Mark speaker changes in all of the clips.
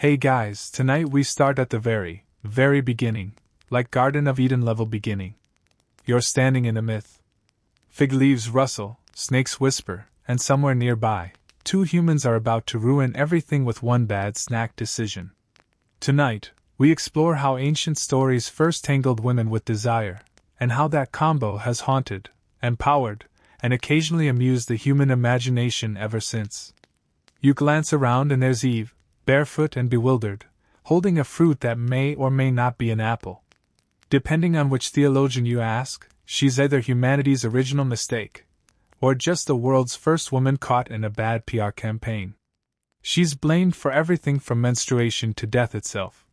Speaker 1: Hey guys, tonight we start at the very, very beginning, like Garden of Eden level beginning. You're standing in a myth. Fig leaves rustle, snakes whisper, and somewhere nearby, two humans are about to ruin everything with one bad snack decision. Tonight, we explore how ancient stories first tangled women with desire, and how that combo has haunted, empowered, and occasionally amused the human imagination ever since. You glance around and there's Eve, barefoot and bewildered, holding a fruit that may or may not be an apple. Depending on which theologian you ask, she's either humanity's original mistake, or just the world's first woman caught in a bad PR campaign. She's blamed for everything from menstruation to death itself.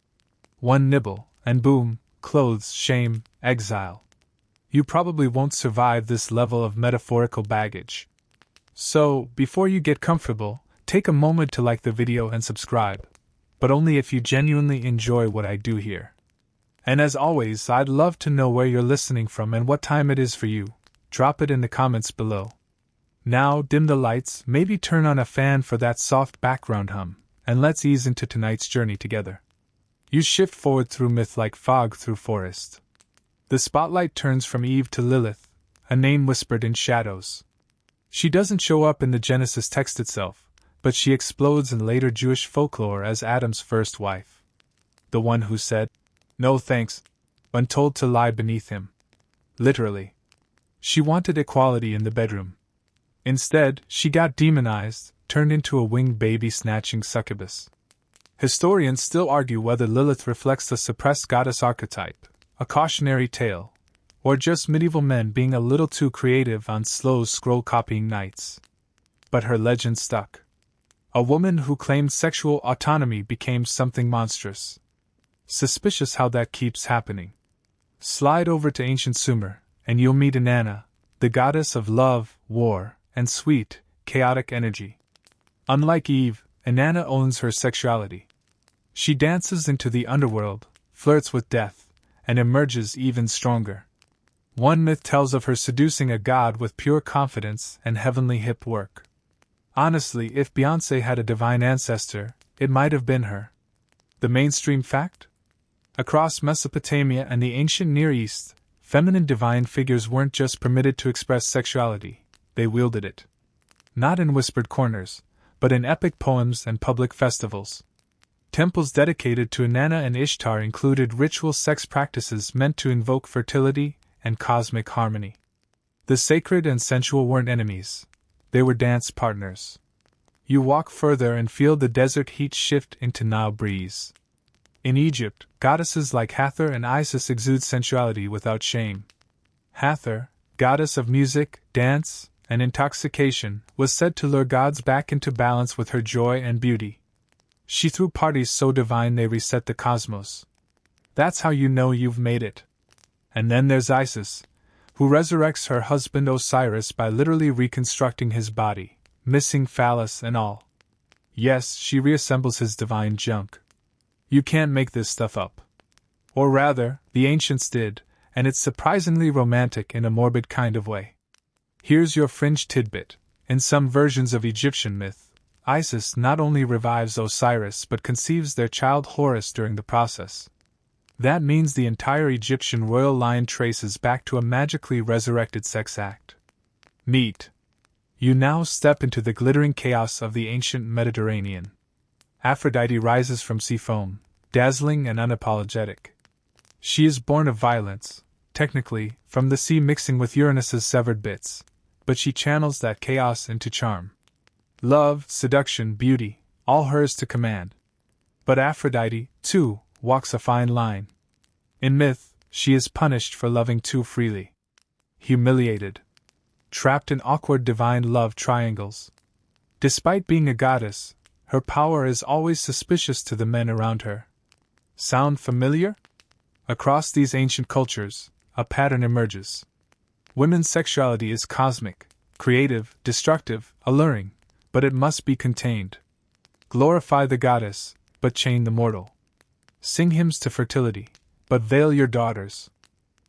Speaker 1: One nibble, and boom, clothes, shame, exile. You probably won't survive this level of metaphorical baggage. So, before you get comfortable, take a moment to like the video and subscribe, but only if you genuinely enjoy what I do here. And as always, I'd love to know where you're listening from and what time it is for you. Drop it in the comments below. Now, dim the lights, maybe turn on a fan for that soft background hum, and let's ease into tonight's journey together. You shift forward through myth like fog through forest. The spotlight turns from Eve to Lilith, a name whispered in shadows. She doesn't show up in the Genesis text itself, but she explodes in later Jewish folklore as Adam's first wife. The one who said, "No thanks," when told to lie beneath him. Literally. She wanted equality in the bedroom. Instead, she got demonized, turned into a winged baby-snatching succubus. Historians still argue whether Lilith reflects the suppressed goddess archetype, a cautionary tale, or just medieval men being a little too creative on slow scroll-copying nights. But her legend stuck. A woman who claimed sexual autonomy became something monstrous. Suspicious how that keeps happening. Slide over to ancient Sumer, and you'll meet Inanna, the goddess of love, war, and sweet, chaotic energy. Unlike Eve, Inanna owns her sexuality. She dances into the underworld, flirts with death, and emerges even stronger. One myth tells of her seducing a god with pure confidence and heavenly hip work. Honestly, if Beyoncé had a divine ancestor, it might have been her. The mainstream fact? Across Mesopotamia and the ancient Near East, feminine divine figures weren't just permitted to express sexuality, they wielded it. Not in whispered corners, but in epic poems and public festivals. Temples dedicated to Inanna and Ishtar included ritual sex practices meant to invoke fertility and cosmic harmony. The sacred and sensual weren't enemies. They were dance partners. You walk further and feel the desert heat shift into Nile breeze. In Egypt, goddesses like Hathor and Isis exude sensuality without shame. Hathor, goddess of music, dance, and intoxication, was said to lure gods back into balance with her joy and beauty. She threw parties so divine they reset the cosmos. That's how you know you've made it. And then there's Isis, who resurrects her husband Osiris by literally reconstructing his body, missing phallus and all. Yes, she reassembles his divine junk. You can't make this stuff up. Or rather, the ancients did, and it's surprisingly romantic in a morbid kind of way. Here's your fringe tidbit. In some versions of Egyptian myth, Isis not only revives Osiris but conceives their child Horus during the process. That means the entire Egyptian royal line traces back to a magically resurrected sex act. Neat. You now step into the glittering chaos of the ancient Mediterranean. Aphrodite rises from sea foam, dazzling and unapologetic. She is born of violence, technically, from the sea mixing with Uranus's severed bits, but she channels that chaos into charm. Love, seduction, beauty, all hers to command. But Aphrodite, too, walks a fine line. In myth, she is punished for loving too freely. Humiliated. Trapped in awkward divine love triangles. Despite being a goddess, her power is always suspicious to the men around her. Sound familiar? Across these ancient cultures, a pattern emerges. Women's sexuality is cosmic, creative, destructive, alluring, but it must be contained. Glorify the goddess, but chain the mortal. Sing hymns to fertility, but veil your daughters.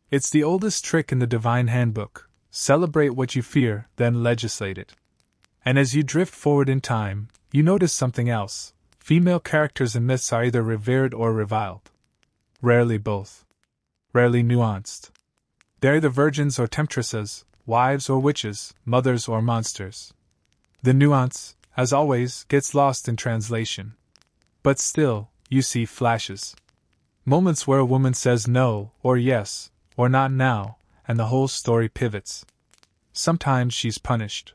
Speaker 1: It's the oldest trick in the divine handbook. Celebrate what you fear, then legislate it. And as you drift forward in time, you notice something else. Female characters in myths are either revered or reviled. Rarely both. Rarely nuanced. They're either virgins or temptresses, wives or witches, mothers or monsters. The nuance, as always, gets lost in translation. But still, you see flashes. Moments where a woman says no, or yes, or not now, and the whole story pivots. Sometimes she's punished.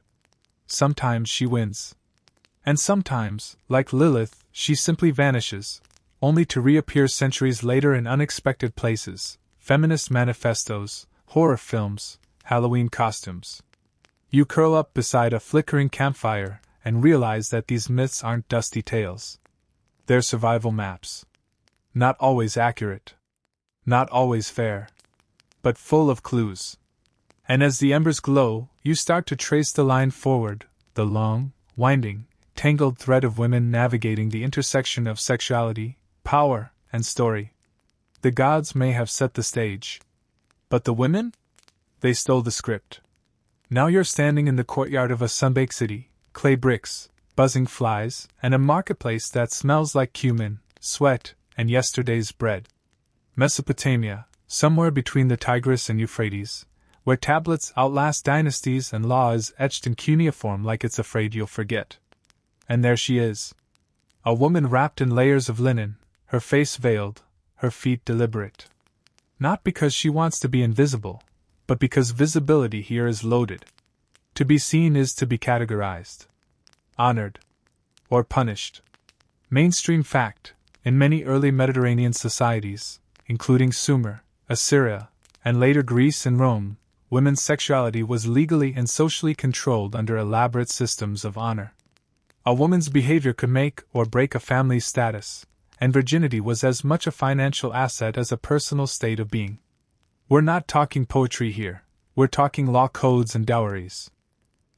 Speaker 1: Sometimes she wins. And sometimes, like Lilith, she simply vanishes, only to reappear centuries later in unexpected places: feminist manifestos, horror films, Halloween costumes. You curl up beside a flickering campfire and realize that these myths aren't dusty tales. They're survival maps. Not always accurate. Not always fair. But full of clues. And as the embers glow, you start to trace the line forward, the long, winding, tangled thread of women navigating the intersection of sexuality, power, and story. The gods may have set the stage. But the women? They stole the script. Now you're standing in the courtyard of a sunbaked city, clay bricks, buzzing flies, and a marketplace that smells like cumin, sweat, and yesterday's bread. Mesopotamia, somewhere between the Tigris and Euphrates, where tablets outlast dynasties and law is etched in cuneiform like it's afraid you'll forget. And there she is. A woman wrapped in layers of linen, her face veiled, her feet deliberate. Not because she wants to be invisible, but because visibility here is loaded. To be seen is to be categorized. Honored. Or punished. Mainstream fact, in many early Mediterranean societies, including Sumer, Assyria, and later Greece and Rome, women's sexuality was legally and socially controlled under elaborate systems of honor. A woman's behavior could make or break a family's status, and virginity was as much a financial asset as a personal state of being. We're not talking poetry here, we're talking law codes and dowries.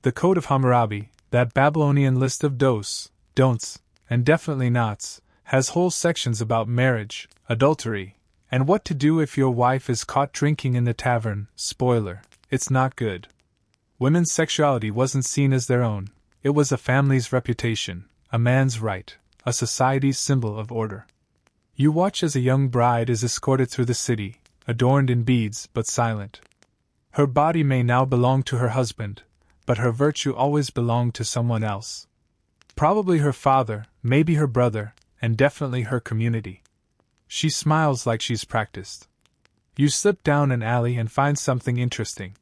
Speaker 1: The Code of Hammurabi, that Babylonian list of dos, don'ts, and definitely nots, has whole sections about marriage, adultery, and what to do if your wife is caught drinking in the tavern. Spoiler, it's not good. Women's sexuality wasn't seen as their own, it was a family's reputation, a man's right, a society's symbol of order. You watch as a young bride is escorted through the city, adorned in beads but silent. Her body may now belong to her husband, but her virtue always belonged to someone else. Probably her father, maybe her brother, and definitely her community. She smiles like she's practiced. You slip down an alley and find something interesting.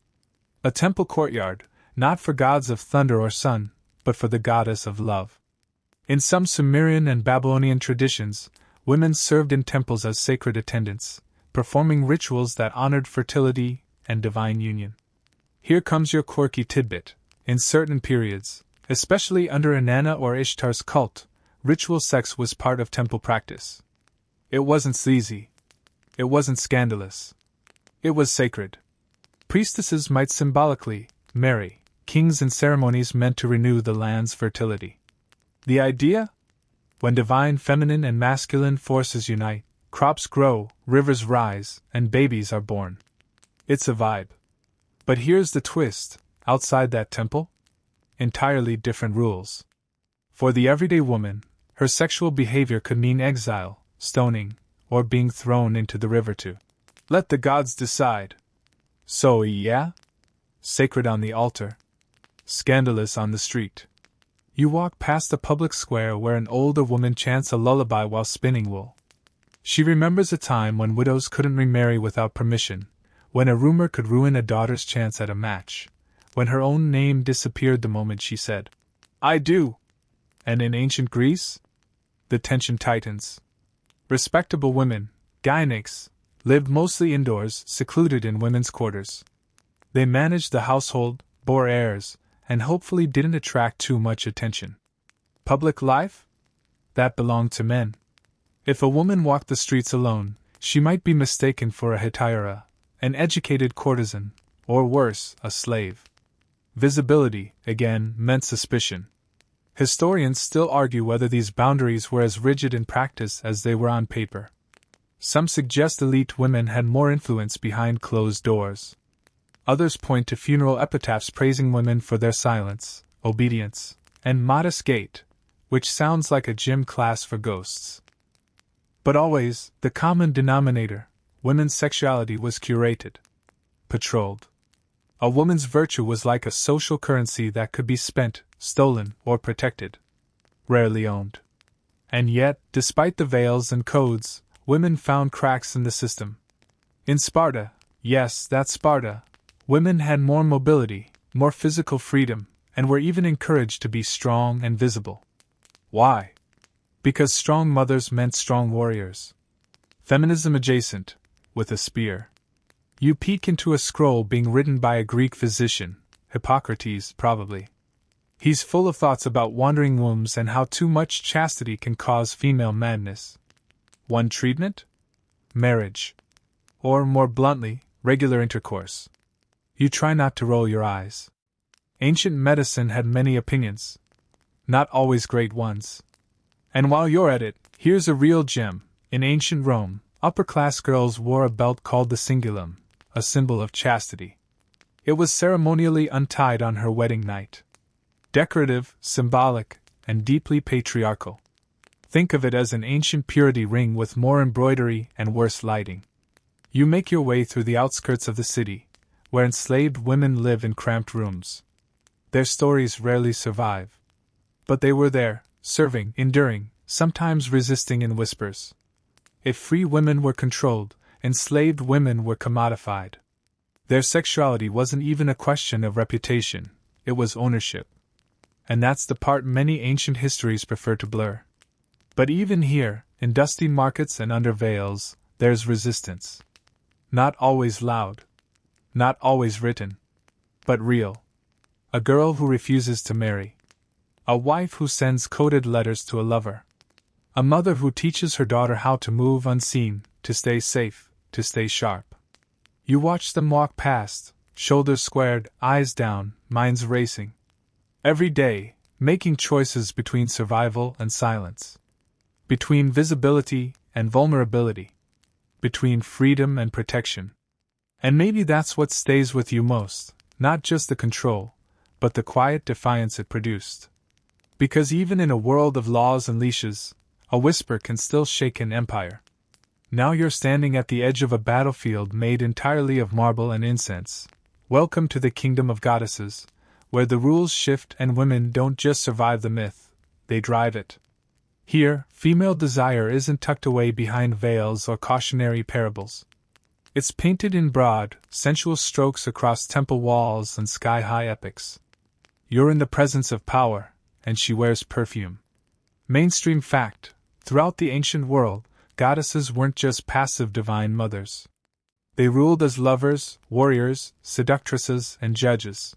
Speaker 1: A temple courtyard, not for gods of thunder or sun, but for the goddess of love. In some Sumerian and Babylonian traditions, women served in temples as sacred attendants, performing rituals that honored fertility and divine union. Here comes your quirky tidbit. In certain periods, especially under Inanna or Ishtar's cult, ritual sex was part of temple practice. It wasn't sleazy. It wasn't scandalous. It was sacred. Priestesses might symbolically marry kings in ceremonies meant to renew the land's fertility. The idea? When divine feminine and masculine forces unite, crops grow, rivers rise, and babies are born. It's a vibe. But here's the twist: outside that temple? Entirely different rules. For the everyday woman, her sexual behavior could mean exile, stoning, or being thrown into the river to let the gods decide. So, yeah? Sacred on the altar. Scandalous on the street. You walk past a public square where an older woman chants a lullaby while spinning wool. She remembers a time when widows couldn't remarry without permission, when a rumor could ruin a daughter's chance at a match, when her own name disappeared the moment she said, "I do." And in ancient Greece? The tension tightens. Respectable women, gynaeks, lived mostly indoors, secluded in women's quarters. They managed the household, bore heirs, and hopefully didn't attract too much attention. Public life? That belonged to men. If a woman walked the streets alone, she might be mistaken for a hetaira, an educated courtesan, or worse, a slave. Visibility, again, meant suspicion. Historians still argue whether these boundaries were as rigid in practice as they were on paper. Some suggest elite women had more influence behind closed doors. Others point to funeral epitaphs praising women for their silence, obedience, and modest gait, which sounds like a gym class for ghosts. But always, the common denominator, women's sexuality was curated, patrolled. A woman's virtue was like a social currency that could be spent, stolen, or protected. Rarely owned. And yet, despite the veils and codes, women found cracks in the system. In Sparta, yes, that's Sparta, women had more mobility, more physical freedom, and were even encouraged to be strong and visible. Why? Because strong mothers meant strong warriors. Feminism adjacent, with a spear. You peek into a scroll being written by a Greek physician, Hippocrates, probably. He's full of thoughts about wandering wombs and how too much chastity can cause female madness. One treatment? Marriage. Or, more bluntly, regular intercourse. You try not to roll your eyes. Ancient medicine had many opinions. Not always great ones. And while you're at it, here's a real gem. In ancient Rome, upper-class girls wore a belt called the cingulum, a symbol of chastity. It was ceremonially untied on her wedding night. Decorative, symbolic, and deeply patriarchal. Think of it as an ancient purity ring with more embroidery and worse lighting. You make your way through the outskirts of the city, where enslaved women live in cramped rooms. Their stories rarely survive. But they were there, serving, enduring, sometimes resisting in whispers. If free women were controlled, enslaved women were commodified. Their sexuality wasn't even a question of reputation, it was ownership. And that's the part many ancient histories prefer to blur. But even here, in dusty markets and under veils, there's resistance. Not always loud. Not always written. But real. A girl who refuses to marry. A wife who sends coded letters to a lover. A mother who teaches her daughter how to move unseen, to stay safe, to stay sharp. You watch them walk past, shoulders squared, eyes down, minds racing. Every day, making choices between survival and silence. Between visibility and vulnerability. Between freedom and protection. And maybe that's what stays with you most, not just the control, but the quiet defiance it produced. Because even in a world of laws and leashes, a whisper can still shake an empire. Now you're standing at the edge of a battlefield made entirely of marble and incense. Welcome to the kingdom of goddesses, where the rules shift and women don't just survive the myth, they drive it. Here, female desire isn't tucked away behind veils or cautionary parables. It's painted in broad, sensual strokes across temple walls and sky-high epics. You're in the presence of power, and she wears perfume. Mainstream fact, throughout the ancient world, goddesses weren't just passive divine mothers. They ruled as lovers, warriors, seductresses, and judges.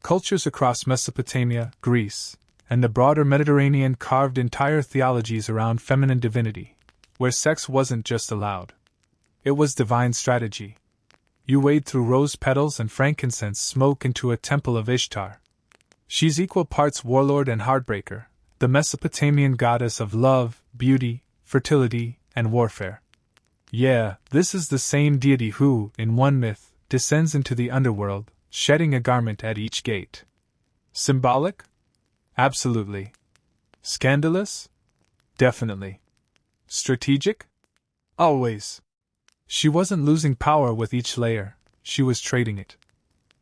Speaker 1: Cultures across Mesopotamia, Greece, and the broader Mediterranean carved entire theologies around feminine divinity, where sex wasn't just allowed. It was divine strategy. You wade through rose petals and frankincense smoke into a temple of Ishtar. She's equal parts warlord and heartbreaker, the Mesopotamian goddess of love, beauty, fertility, and warfare. Yeah, this is the same deity who, in one myth, descends into the underworld, shedding a garment at each gate. Symbolic? Absolutely. Scandalous? Definitely. Strategic? Always. She wasn't losing power with each layer, she was trading it.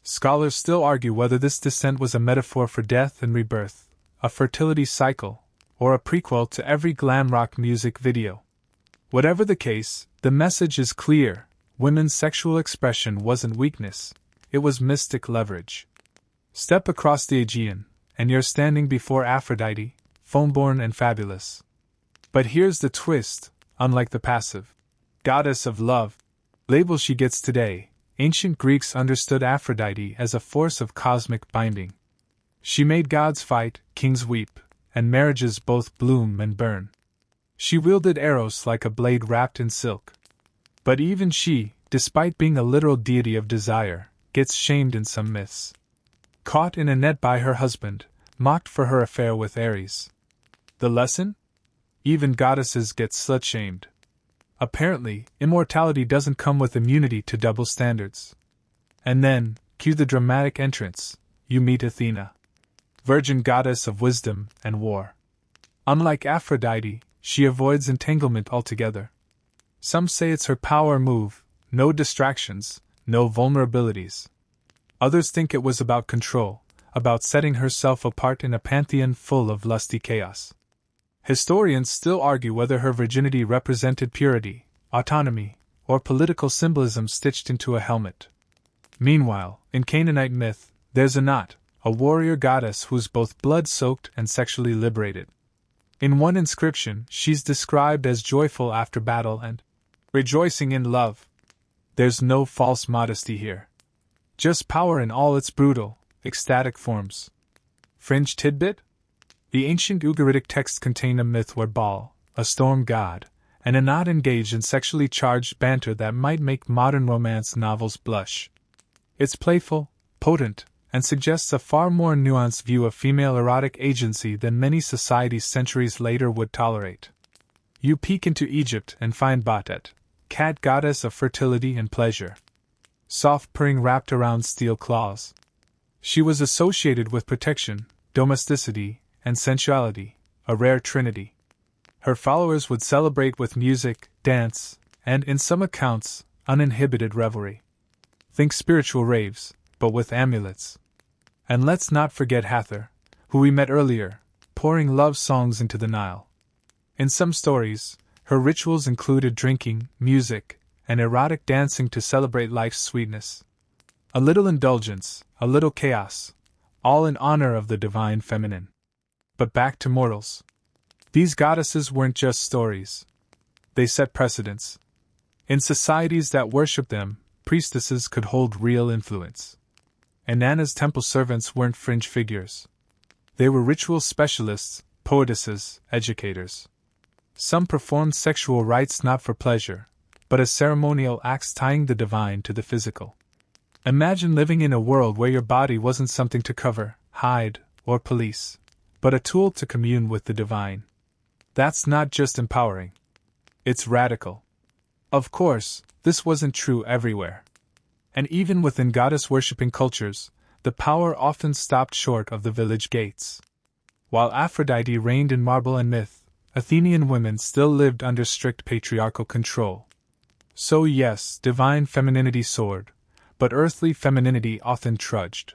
Speaker 1: Scholars still argue whether this descent was a metaphor for death and rebirth, a fertility cycle, or a prequel to every glam rock music video. Whatever the case, the message is clear: women's sexual expression wasn't weakness, it was mystic leverage. Step across the Aegean, and you're standing before Aphrodite, foam-born and fabulous. But here's the twist: unlike the passive goddess of love label she gets today, ancient Greeks understood Aphrodite as a force of cosmic binding. She made gods fight, kings weep, and marriages both bloom and burn. She wielded Eros like a blade wrapped in silk. But even she, despite being a literal deity of desire, gets shamed in some myths. Caught in a net by her husband, mocked for her affair with Ares. The lesson? Even goddesses get slut-shamed. Apparently, immortality doesn't come with immunity to double standards. And then, cue the dramatic entrance, you meet Athena. Virgin goddess of wisdom and war. Unlike Aphrodite, she avoids entanglement altogether. Some say it's her power move, no distractions, no vulnerabilities. Others think it was about control, about setting herself apart in a pantheon full of lusty chaos. Historians still argue whether her virginity represented purity, autonomy, or political symbolism stitched into a helmet. Meanwhile, in Canaanite myth, there's Anat, a warrior goddess who's both blood-soaked and sexually liberated. In one inscription, she's described as joyful after battle and rejoicing in love. There's no false modesty here. Just power in all its brutal, ecstatic forms. Fringe tidbit? The ancient Ugaritic texts contain a myth where Baal, a storm god, and Anat engage in sexually charged banter that might make modern romance novels blush. It's playful, potent, and suggests a far more nuanced view of female erotic agency than many societies centuries later would tolerate. You peek into Egypt and find Batet, cat goddess of fertility and pleasure. Soft purring wrapped around steel claws. She was associated with protection, domesticity, and sensuality, a rare trinity. Her followers would celebrate with music, dance, and, in some accounts, uninhibited revelry. Think spiritual raves, but with amulets. And let's not forget Hathor, who we met earlier, pouring love songs into the Nile. In some stories, her rituals included drinking, music, and erotic dancing to celebrate life's sweetness. A little indulgence, a little chaos, all in honor of the divine feminine. But back to mortals. These goddesses weren't just stories. They set precedents. In societies that worshipped them, priestesses could hold real influence. And Nana's temple servants weren't fringe figures. They were ritual specialists, poetesses, educators. Some performed sexual rites not for pleasure, but as ceremonial acts tying the divine to the physical. Imagine living in a world where your body wasn't something to cover, hide, or police, but a tool to commune with the divine. That's not just empowering. It's radical. Of course, this wasn't true everywhere. And even within goddess-worshipping cultures, the power often stopped short of the village gates. While Aphrodite reigned in marble and myth, Athenian women still lived under strict patriarchal control. So yes, divine femininity soared, but earthly femininity often trudged.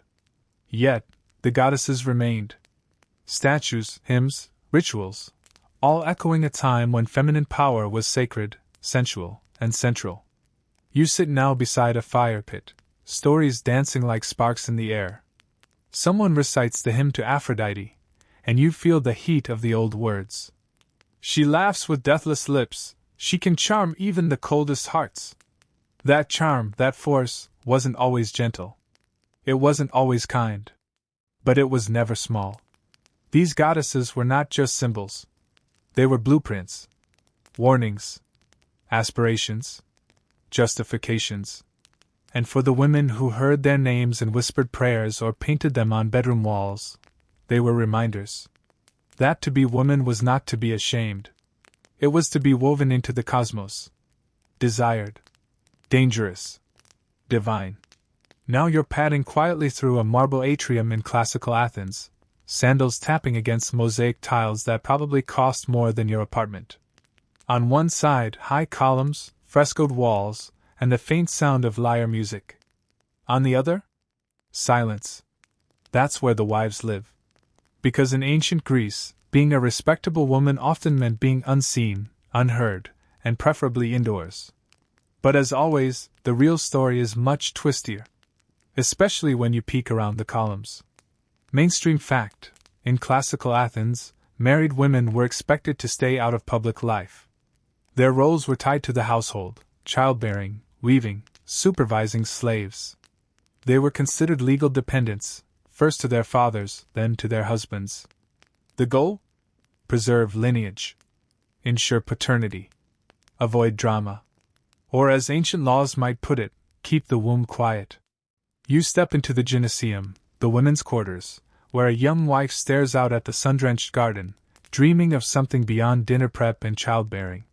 Speaker 1: Yet, the goddesses remained. Statues, hymns, rituals, all echoing a time when feminine power was sacred, sensual, and central. You sit now beside a fire pit, stories dancing like sparks in the air. Someone recites the hymn to Aphrodite, and you feel the heat of the old words. She laughs with deathless lips, she can charm even the coldest hearts. That charm, that force, wasn't always gentle. It wasn't always kind. But it was never small. These goddesses were not just symbols. They were blueprints, warnings, aspirations, justifications. And for the women who heard their names in whispered prayers or painted them on bedroom walls, they were reminders. That to be woman was not to be ashamed. It was to be woven into the cosmos. Desired. Dangerous. Divine. Now you're padding quietly through a marble atrium in classical Athens, sandals tapping against mosaic tiles that probably cost more than your apartment. On one side, high columns, frescoed walls, and the faint sound of lyre music. On the other? Silence. That's where the wives live. Because in ancient Greece, being a respectable woman often meant being unseen, unheard, and preferably indoors. But as always, the real story is much twistier. Especially when you peek around the columns. Mainstream fact: in classical Athens, married women were expected to stay out of public life. Their roles were tied to the household, childbearing, weaving, supervising slaves. They were considered legal dependents, first to their fathers, then to their husbands. The goal? Preserve lineage. Ensure paternity. Avoid drama. Or as ancient laws might put it, keep the womb quiet. You step into the gymnasium, the women's quarters, where a young wife stares out at the sun-drenched garden, dreaming of something beyond dinner prep and childbearing.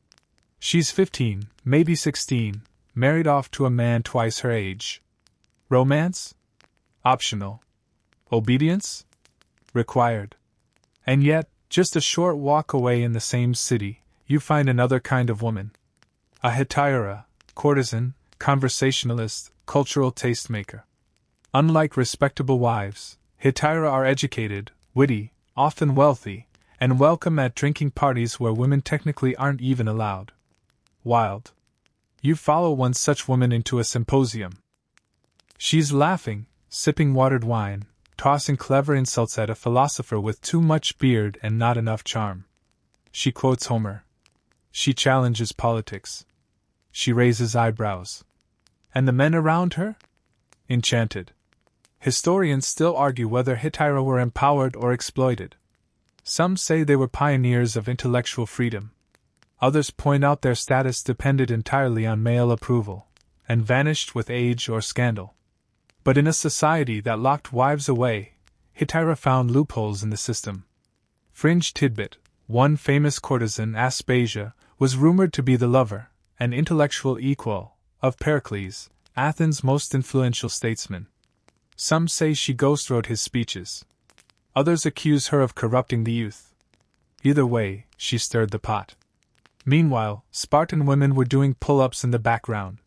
Speaker 1: She's 15, maybe 16, married off to a man twice her age. Romance? Optional. Obedience? Required. And yet, Just a short walk away in the same city, you find another kind of woman. A hetaira, courtesan, conversationalist, cultural tastemaker. Unlike respectable wives, hetaira are educated, witty, often wealthy, and welcome at drinking parties where women technically aren't even allowed. Wild. You follow one such woman into a symposium. She's laughing, sipping watered wine, tossing clever insults at a philosopher with too much beard and not enough charm. She quotes Homer. She challenges politics. She raises eyebrows. And the men around her? Enchanted. Historians still argue whether hetaira were empowered or exploited. Some say they were pioneers of intellectual freedom. Others point out their status depended entirely on male approval, and vanished with age or scandal. But in a society that locked wives away, hetaira found loopholes in the system. Fringe tidbit: one famous courtesan, Aspasia, was rumored to be the lover, an intellectual equal, of Pericles, Athens' most influential statesman. Some say she ghostwrote his speeches. Others accuse her of corrupting the youth. Either way, she stirred the pot. Meanwhile, Spartan women were doing pull-ups in the background.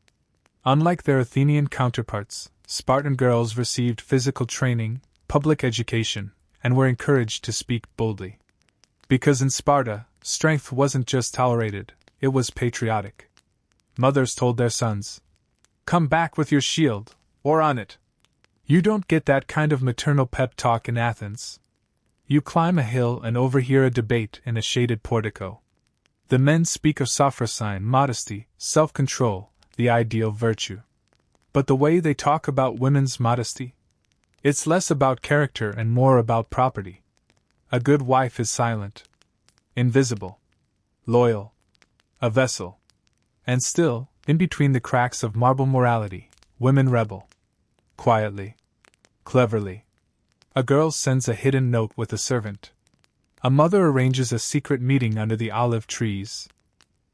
Speaker 1: Unlike their Athenian counterparts, Spartan girls received physical training, public education, and were encouraged to speak boldly. Because in Sparta, strength wasn't just tolerated, it was patriotic. Mothers told their sons, "Come back with your shield, or on it." You don't get that kind of maternal pep talk in Athens. You climb a hill and overhear a debate in a shaded portico. The men speak of sophrosyne, modesty, self-control, the ideal virtue. But the way they talk about women's modesty? It's less about character and more about property. A good wife is silent, invisible, loyal, a vessel. And still, in between the cracks of marble morality, women rebel. Quietly. Cleverly. A girl sends a hidden note with a servant. A mother arranges a secret meeting under the olive trees.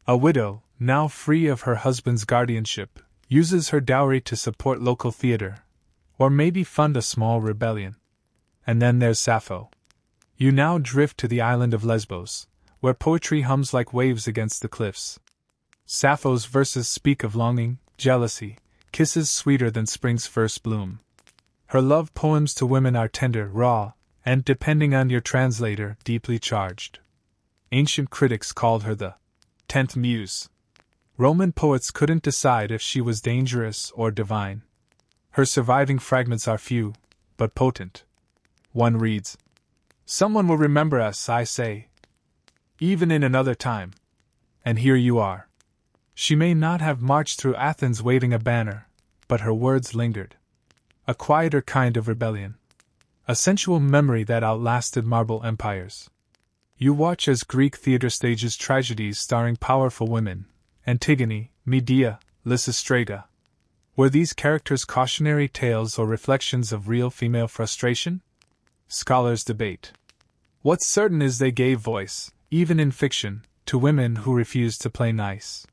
Speaker 1: A widow, now free of her husband's guardianship, uses her dowry to support local theater, or maybe fund a small rebellion. And then there's Sappho. You now drift to the island of Lesbos, where poetry hums like waves against the cliffs. Sappho's verses speak of longing, jealousy, kisses sweeter than spring's first bloom. Her love poems to women are tender, raw, and, depending on your translator, deeply charged. Ancient critics called her the 10th Muse. Roman poets couldn't decide if she was dangerous or divine. Her surviving fragments are few, but potent. One reads, "Someone will remember us, I say, even in another time. And here you are." She may not have marched through Athens waving a banner, but her words lingered. A quieter kind of rebellion. A sensual memory that outlasted marble empires. You watch as Greek theater stages tragedies starring powerful women: Antigone, Medea, Lysistrata. Were these characters cautionary tales or reflections of real female frustration? Scholars debate. What's certain is they gave voice, even in fiction, to women who refused to play nice.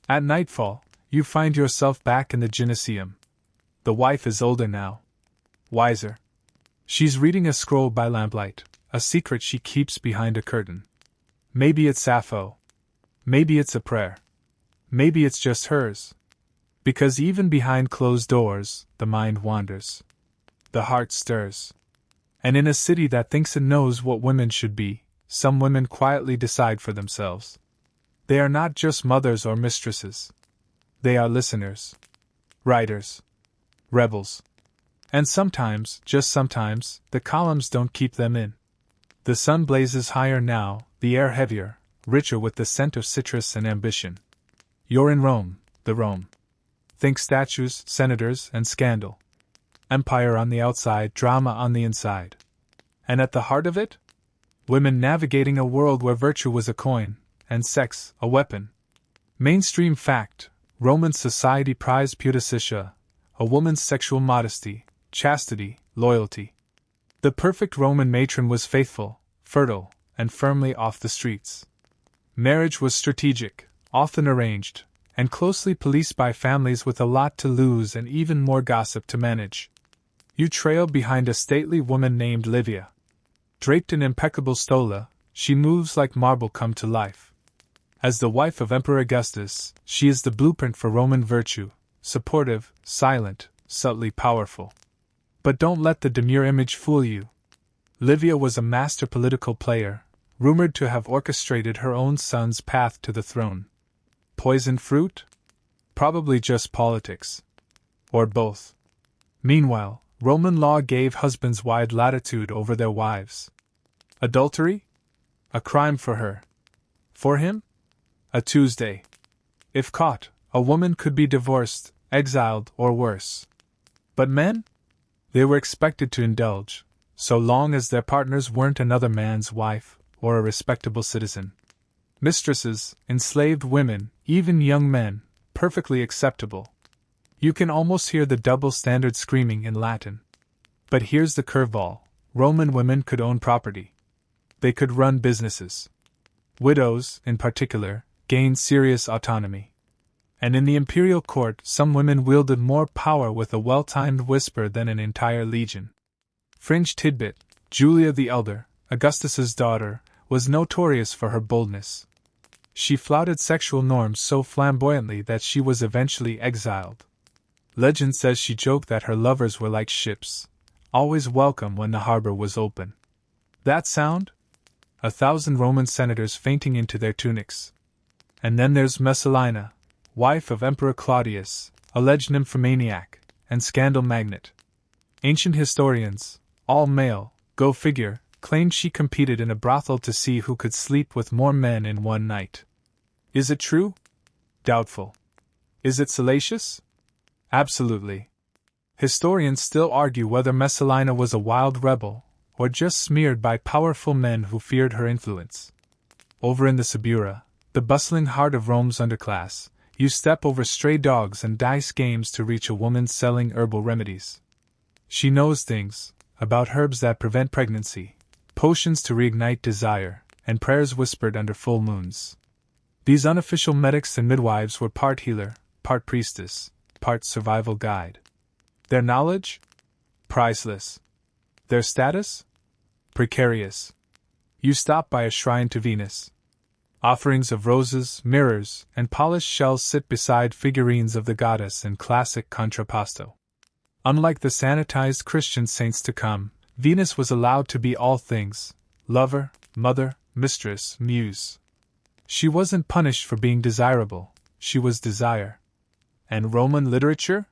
Speaker 1: At nightfall, you find yourself back in the gymnasium. The wife is older now. Wiser. She's reading a scroll by lamplight, a secret she keeps behind a curtain. Maybe it's Sappho. Maybe it's a prayer. Maybe it's just hers. Because even behind closed doors, the mind wanders. The heart stirs. And in a city that thinks it knows what women should be, some women quietly decide for themselves. They are not just mothers or mistresses. They are listeners. Writers. Rebels. And sometimes, just sometimes, the columns don't keep them in. The sun blazes higher now, the air heavier, richer with the scent of citrus and ambition. You're in Rome, the Rome. Think statues, senators, and scandal. Empire on the outside, drama on the inside. And at the heart of it? Women navigating a world where virtue was a coin, and sex a weapon. Mainstream fact: Roman society prized pudicitia, a woman's sexual modesty, chastity, loyalty. The perfect Roman matron was faithful, fertile, and firmly off the streets. Marriage was strategic, often arranged, and closely policed by families with a lot to lose and even more gossip to manage. You trail behind a stately woman named Livia. Draped in impeccable stola, she moves like marble come to life. As the wife of Emperor Augustus, she is the blueprint for Roman virtue, supportive, silent, subtly powerful. But don't let the demure image fool you. Livia was a master political player, rumored to have orchestrated her own son's path to the throne. Poisoned fruit? Probably just politics. Or both. Meanwhile, Roman law gave husbands wide latitude over their wives. Adultery? A crime for her. For him? A Tuesday. If caught, a woman could be divorced, exiled, or worse. But men? They were expected to indulge, so long as their partners weren't another man's wife or a respectable citizen. Mistresses, enslaved women, even young men, perfectly acceptable. You can almost hear the double standard screaming in Latin. But here's the curveball: Roman women could own property. They could run businesses. Widows, in particular, gained serious autonomy. And in the imperial court, some women wielded more power with a well-timed whisper than an entire legion. Fringe tidbit: Julia the Elder, Augustus's daughter, was notorious for her boldness. She flouted sexual norms so flamboyantly that she was eventually exiled. Legend says she joked that her lovers were like ships, always welcome when the harbor was open. That sound? 1,000 Roman senators fainting into their tunics. And then there's Messalina, wife of Emperor Claudius, alleged nymphomaniac and scandal magnate. Ancient historians, all male, go figure, claimed she competed in a brothel to see who could sleep with more men in one night. Is it true? Doubtful. Is it salacious? Absolutely. Historians still argue whether Messalina was a wild rebel, or just smeared by powerful men who feared her influence. Over in the Subura, the bustling heart of Rome's underclass, you step over stray dogs and dice games to reach a woman selling herbal remedies. She knows things about herbs that prevent pregnancy, potions to reignite desire, and prayers whispered under full moons. These unofficial medics and midwives were part healer, part priestess, part survival guide. Their knowledge? Priceless. Their status? Precarious. You stop by a shrine to Venus. Offerings of roses, mirrors, and polished shells sit beside figurines of the goddess in classic contrapposto. Unlike the sanitized Christian saints to come, Venus was allowed to be all things: lover, mother, mistress, muse. She wasn't punished for being desirable, she was desire. And Roman literature?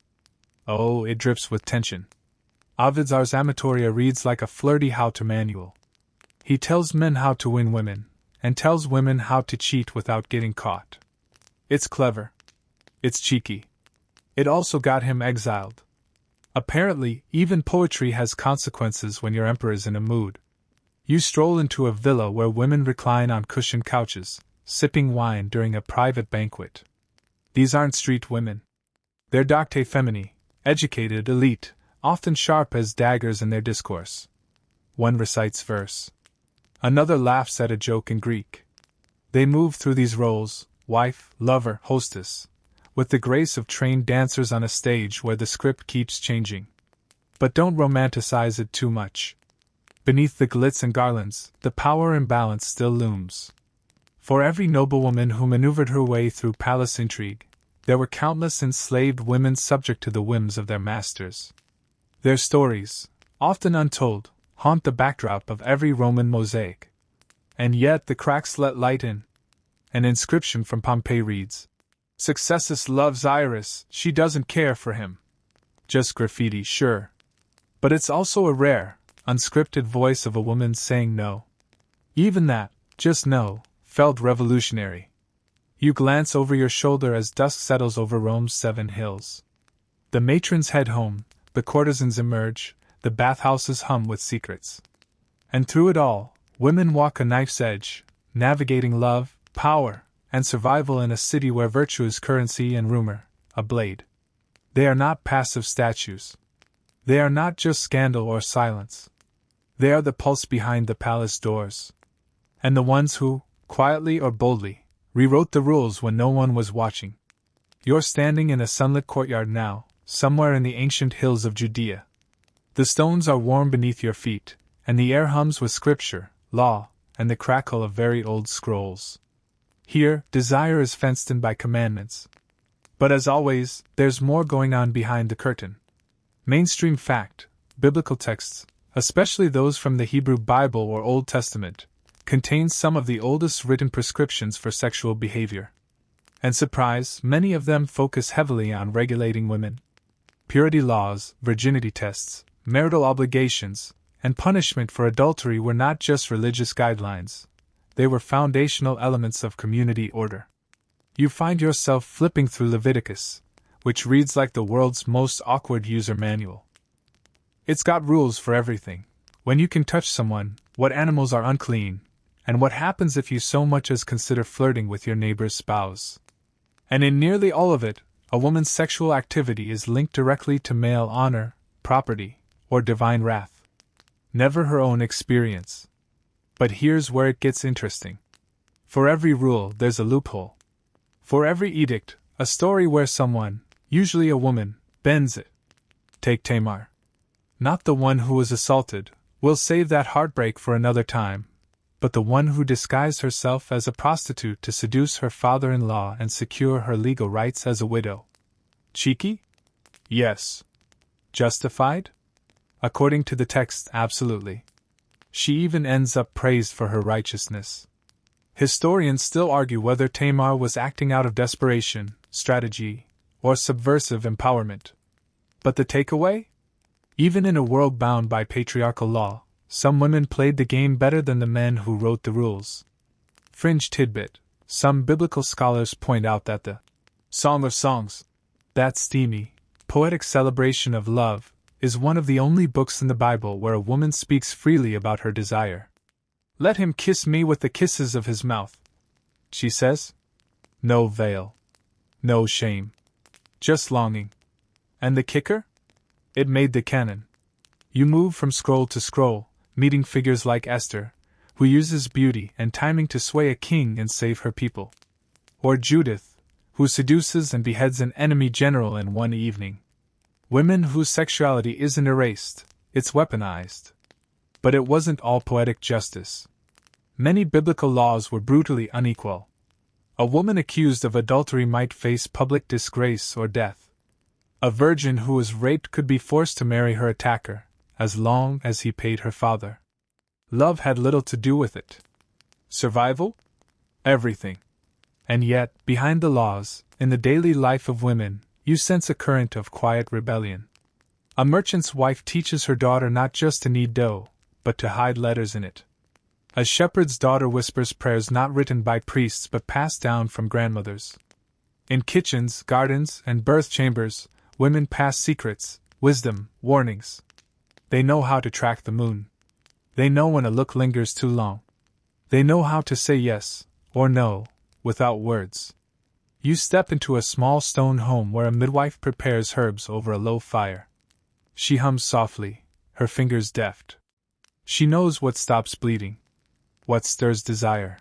Speaker 1: Oh, it drips with tension. Ovid's Ars Amatoria reads like a flirty how-to manual. He tells men how to win women, and tells women how to cheat without getting caught. It's clever. It's cheeky. It also got him exiled. Apparently, even poetry has consequences when your emperor's in a mood. You stroll into a villa where women recline on cushioned couches, sipping wine during a private banquet. These aren't street women. They're docte femini, educated, elite, often sharp as daggers in their discourse. One recites verse. Another laughs at a joke in Greek. They move through these roles, wife, lover, hostess, with the grace of trained dancers on a stage where the script keeps changing. But don't romanticize it too much. Beneath the glitz and garlands, the power imbalance still looms. For every noblewoman who maneuvered her way through palace intrigue, there were countless enslaved women subject to the whims of their masters. Their stories, often untold, haunt the backdrop of every Roman mosaic. And yet the cracks let light in. An inscription from Pompeii reads, "Successus loves Iris, she doesn't care for him." Just graffiti, sure. But it's also a rare, unscripted voice of a woman saying no. Even that, just no, felt revolutionary. You glance over your shoulder as dusk settles over Rome's 7 hills. The matrons head home, the courtesans emerge, the bathhouses hum with secrets. And through it all, women walk a knife's edge, navigating love, power, and survival in a city where virtue is currency and rumor a blade. They are not passive statues. They are not just scandal or silence. They are the pulse behind the palace doors. And the ones who, quietly or boldly, rewrote the rules when no one was watching. You're standing in a sunlit courtyard now, somewhere in the ancient hills of Judea. The stones are warm beneath your feet, and the air hums with scripture, law, and the crackle of very old scrolls. Here, desire is fenced in by commandments. But as always, there's more going on behind the curtain. Mainstream fact, biblical texts, especially those from the Hebrew Bible or Old Testament, contain some of the oldest written prescriptions for sexual behavior. And surprise, many of them focus heavily on regulating women. Purity laws, virginity tests, marital obligations, and punishment for adultery were not just religious guidelines, they were foundational elements of community order. You find yourself flipping through Leviticus, which reads like the world's most awkward user manual. It's got rules for everything: when you can touch someone, what animals are unclean, and what happens if you so much as consider flirting with your neighbor's spouse. And in nearly all of it, a woman's sexual activity is linked directly to male honor, property, or divine wrath. Never her own experience. But here's where it gets interesting. For every rule, there's a loophole. For every edict, a story where someone, usually a woman, bends it. Take Tamar. Not the one who was assaulted, we'll save that heartbreak for another time, but the one who disguised herself as a prostitute to seduce her father-in-law and secure her legal rights as a widow. Cheeky? Yes. Justified? According to the text, absolutely. She even ends up praised for her righteousness. Historians still argue whether Tamar was acting out of desperation, strategy, or subversive empowerment. But the takeaway? Even in a world bound by patriarchal law, some women played the game better than the men who wrote the rules. Fringe tidbit: some biblical scholars point out that the Song of Songs, that steamy, poetic celebration of love, is one of the only books in the Bible where a woman speaks freely about her desire. "Let him kiss me with the kisses of his mouth," she says. No veil. No shame. Just longing. And the kicker? It made the canon. You move from scroll to scroll, meeting figures like Esther, who uses beauty and timing to sway a king and save her people. Or Judith, who seduces and beheads an enemy general in one evening. Women whose sexuality isn't erased, it's weaponized. But it wasn't all poetic justice. Many biblical laws were brutally unequal. A woman accused of adultery might face public disgrace or death. A virgin who was raped could be forced to marry her attacker, as long as he paid her father. Love had little to do with it. Survival? Everything. And yet, behind the laws, in the daily life of women, you sense a current of quiet rebellion. A merchant's wife teaches her daughter not just to knead dough, but to hide letters in it. A shepherd's daughter whispers prayers not written by priests but passed down from grandmothers. In kitchens, gardens, and birth chambers, women pass secrets, wisdom, warnings. They know how to track the moon. They know when a look lingers too long. They know how to say yes, or no, without words. You step into a small stone home where a midwife prepares herbs over a low fire. She hums softly, her fingers deft. She knows what stops bleeding, what stirs desire,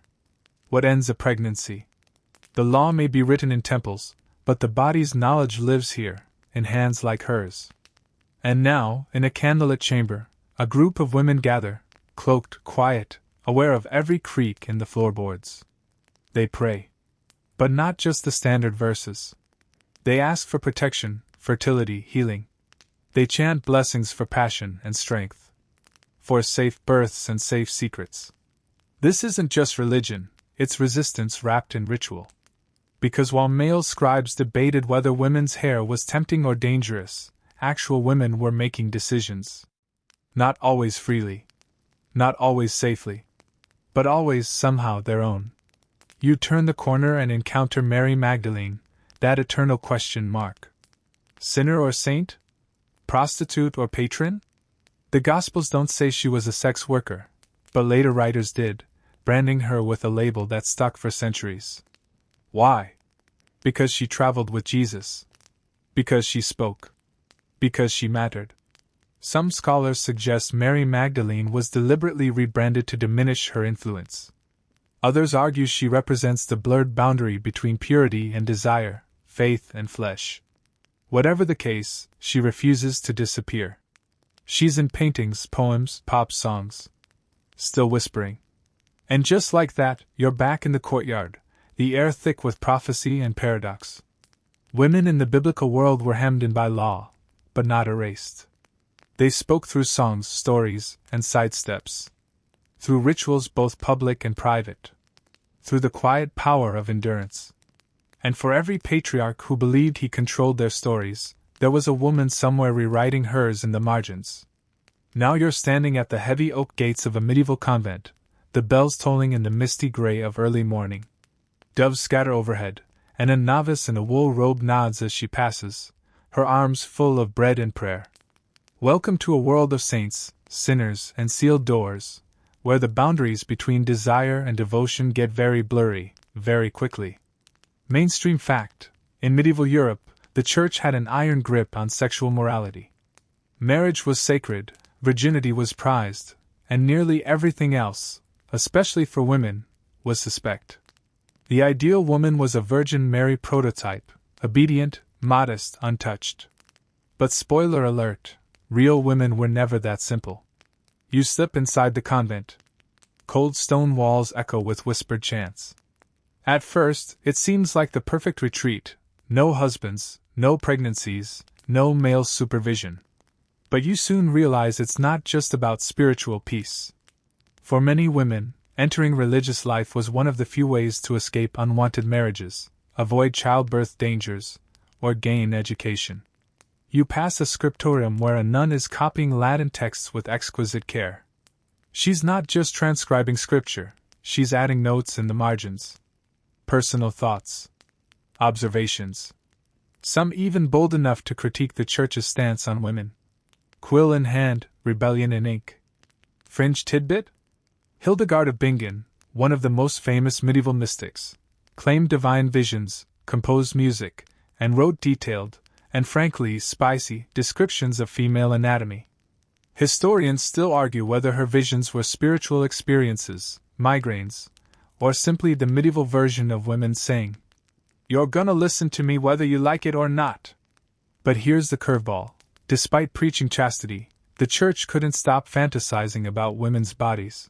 Speaker 1: what ends a pregnancy. The law may be written in temples, but the body's knowledge lives here, in hands like hers. And now, in a candlelit chamber, a group of women gather, cloaked, quiet, aware of every creak in the floorboards. They pray. But not just the standard verses. They ask for protection, fertility, healing. They chant blessings for passion and strength. For safe births and safe secrets. This isn't just religion, it's resistance wrapped in ritual. Because while male scribes debated whether women's hair was tempting or dangerous, actual women were making decisions. Not always freely. Not always safely. But always somehow their own. You turn the corner and encounter Mary Magdalene, that eternal question mark. Sinner or saint? Prostitute or patron? The Gospels don't say she was a sex worker, but later writers did, branding her with a label that stuck for centuries. Why? Because she traveled with Jesus. Because she spoke. Because she mattered. Some scholars suggest Mary Magdalene was deliberately rebranded to diminish her influence. Others argue she represents the blurred boundary between purity and desire, faith and flesh. Whatever the case, she refuses to disappear. She's in paintings, poems, pop songs. Still whispering. And just like that, you're back in the courtyard, the air thick with prophecy and paradox. Women in the biblical world were hemmed in by law, but not erased. They spoke through songs, stories, and sidesteps. Through rituals both public and private. Through the quiet power of endurance. And for every patriarch who believed he controlled their stories, there was a woman somewhere rewriting hers in the margins. Now you're standing at the heavy oak gates of a medieval convent, the bells tolling in the misty gray of early morning. Doves scatter overhead, and a novice in a wool robe nods as she passes, her arms full of bread and prayer. Welcome to a world of saints, sinners, and sealed doors, where the boundaries between desire and devotion get very blurry, very quickly. Mainstream fact: in medieval Europe, the Church had an iron grip on sexual morality. Marriage was sacred, virginity was prized, and nearly everything else, especially for women, was suspect. The ideal woman was a Virgin Mary prototype, obedient, modest, untouched. But spoiler alert, real women were never that simple. You slip inside the convent. Cold stone walls echo with whispered chants. At first, it seems like the perfect retreat: no husbands, no pregnancies, no male supervision. But you soon realize it's not just about spiritual peace. For many women, entering religious life was one of the few ways to escape unwanted marriages, avoid childbirth dangers, or gain education. You pass a scriptorium where a nun is copying Latin texts with exquisite care. She's not just transcribing scripture, she's adding notes in the margins. Personal thoughts. Observations. Some even bold enough to critique the Church's stance on women. Quill in hand, rebellion in ink. Fringe tidbit? Hildegard of Bingen, one of the most famous medieval mystics, claimed divine visions, composed music, and wrote detailed, and frankly spicy, descriptions of female anatomy. Historians still argue whether her visions were spiritual experiences, migraines, or simply the medieval version of women saying, "You're gonna listen to me whether you like it or not." But here's the curveball. Despite preaching chastity, the Church couldn't stop fantasizing about women's bodies.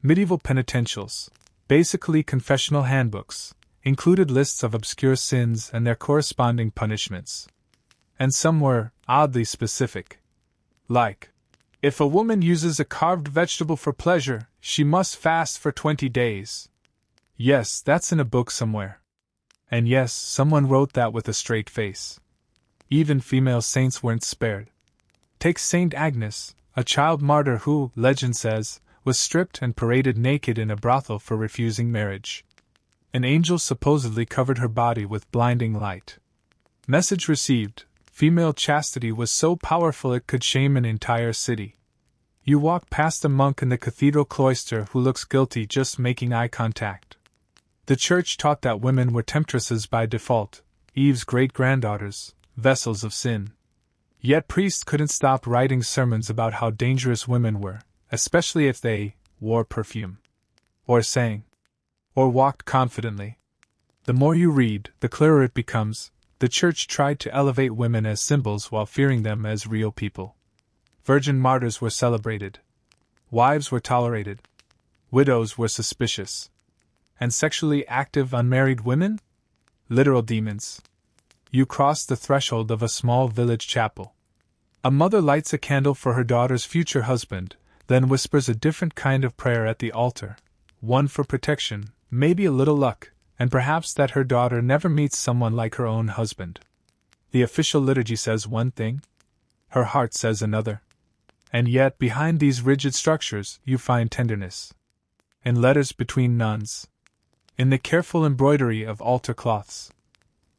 Speaker 1: Medieval penitentials, basically confessional handbooks, included lists of obscure sins and their corresponding punishments. And some were oddly specific. Like, if a woman uses a carved vegetable for pleasure, she must fast for 20 days. Yes, that's in a book somewhere. And yes, someone wrote that with a straight face. Even female saints weren't spared. Take Saint Agnes, a child martyr who, legend says, was stripped and paraded naked in a brothel for refusing marriage. An angel supposedly covered her body with blinding light. Message received: female chastity was so powerful it could shame an entire city. You walk past a monk in the cathedral cloister who looks guilty just making eye contact. The Church taught that women were temptresses by default, Eve's great-granddaughters, vessels of sin. Yet priests couldn't stop writing sermons about how dangerous women were, especially if they wore perfume, or sang, or walked confidently. The more you read, the clearer it becomes. The Church tried to elevate women as symbols while fearing them as real people. Virgin martyrs were celebrated. Wives were tolerated. Widows were suspicious. And sexually active unmarried women? Literal demons. You cross the threshold of a small village chapel. A mother lights a candle for her daughter's future husband, then whispers a different kind of prayer at the altar. One for protection, maybe a little luck, and perhaps that her daughter never meets someone like her own husband. The official liturgy says one thing, her heart says another. And yet, behind these rigid structures, you find tenderness. In letters between nuns. In the careful embroidery of altar cloths.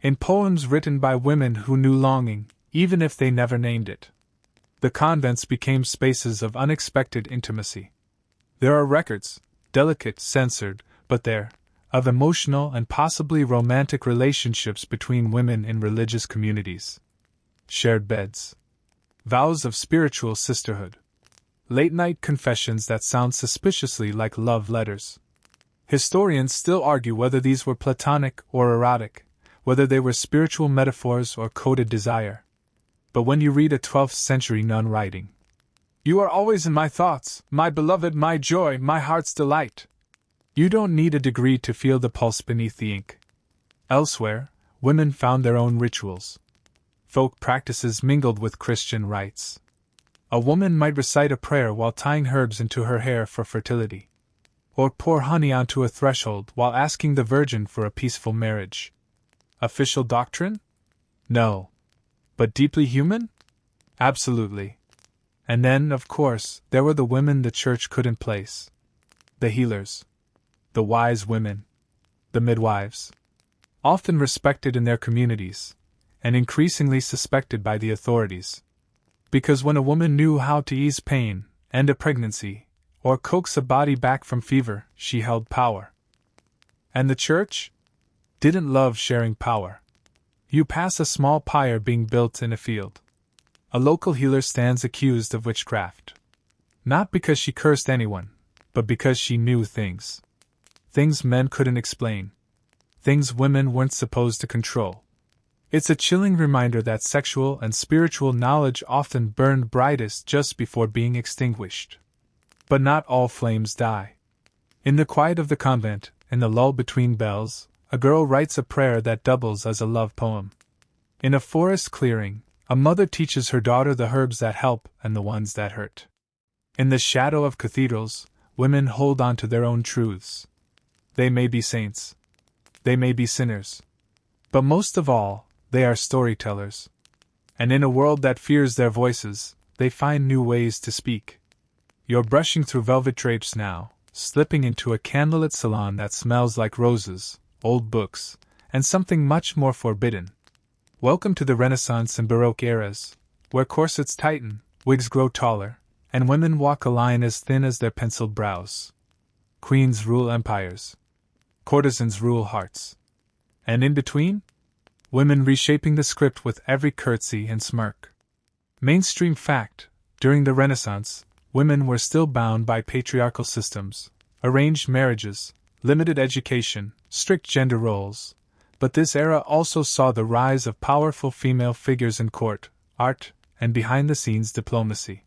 Speaker 1: In poems written by women who knew longing, even if they never named it. The convents became spaces of unexpected intimacy. There are records, delicate, censored, but there, of emotional and possibly romantic relationships between women in religious communities. Shared beds. Vows of spiritual sisterhood. Late-night confessions that sound suspiciously like love letters. Historians still argue whether these were platonic or erotic, whether they were spiritual metaphors or coded desire. But when you read a 12th century nun writing, "You are always in my thoughts, my beloved, my joy, my heart's delight," You don't need a degree to feel the pulse beneath the ink. Elsewhere, women found their own rituals. Folk practices mingled with Christian rites. A woman might recite a prayer while tying herbs into her hair for fertility, or pour honey onto a threshold while asking the Virgin for a peaceful marriage. Official doctrine? No. But deeply human? Absolutely. And then, of course, there were the women the Church couldn't place. The healers. The wise women. The midwives. Often respected in their communities, and increasingly suspected by the authorities. Because when a woman knew how to ease pain, end a pregnancy, or coax a body back from fever, she held power. And the Church? Didn't love sharing power. You pass a small pyre being built in a field. A local healer stands accused of witchcraft. Not because she cursed anyone, but because she knew things. Things men couldn't explain. Things women weren't supposed to control. It's a chilling reminder that sexual and spiritual knowledge often burned brightest just before being extinguished. But not all flames die. In the quiet of the convent, in the lull between bells, a girl writes a prayer that doubles as a love poem. In a forest clearing, a mother teaches her daughter the herbs that help and the ones that hurt. In the shadow of cathedrals, women hold on to their own truths. They may be saints. They may be sinners. But most of all, they are storytellers. And in a world that fears their voices, they find new ways to speak. You're brushing through velvet drapes now, slipping into a candlelit salon that smells like roses, old books, and something much more forbidden. Welcome to the Renaissance and Baroque eras, where corsets tighten, wigs grow taller, and women walk a line as thin as their penciled brows. Queens rule empires. Courtesans rule hearts. And in between? Women reshaping the script with every curtsy and smirk. Mainstream fact: during the Renaissance, women were still bound by patriarchal systems, arranged marriages, limited education, strict gender roles. But this era also saw the rise of powerful female figures in court, art, and behind-the-scenes diplomacy.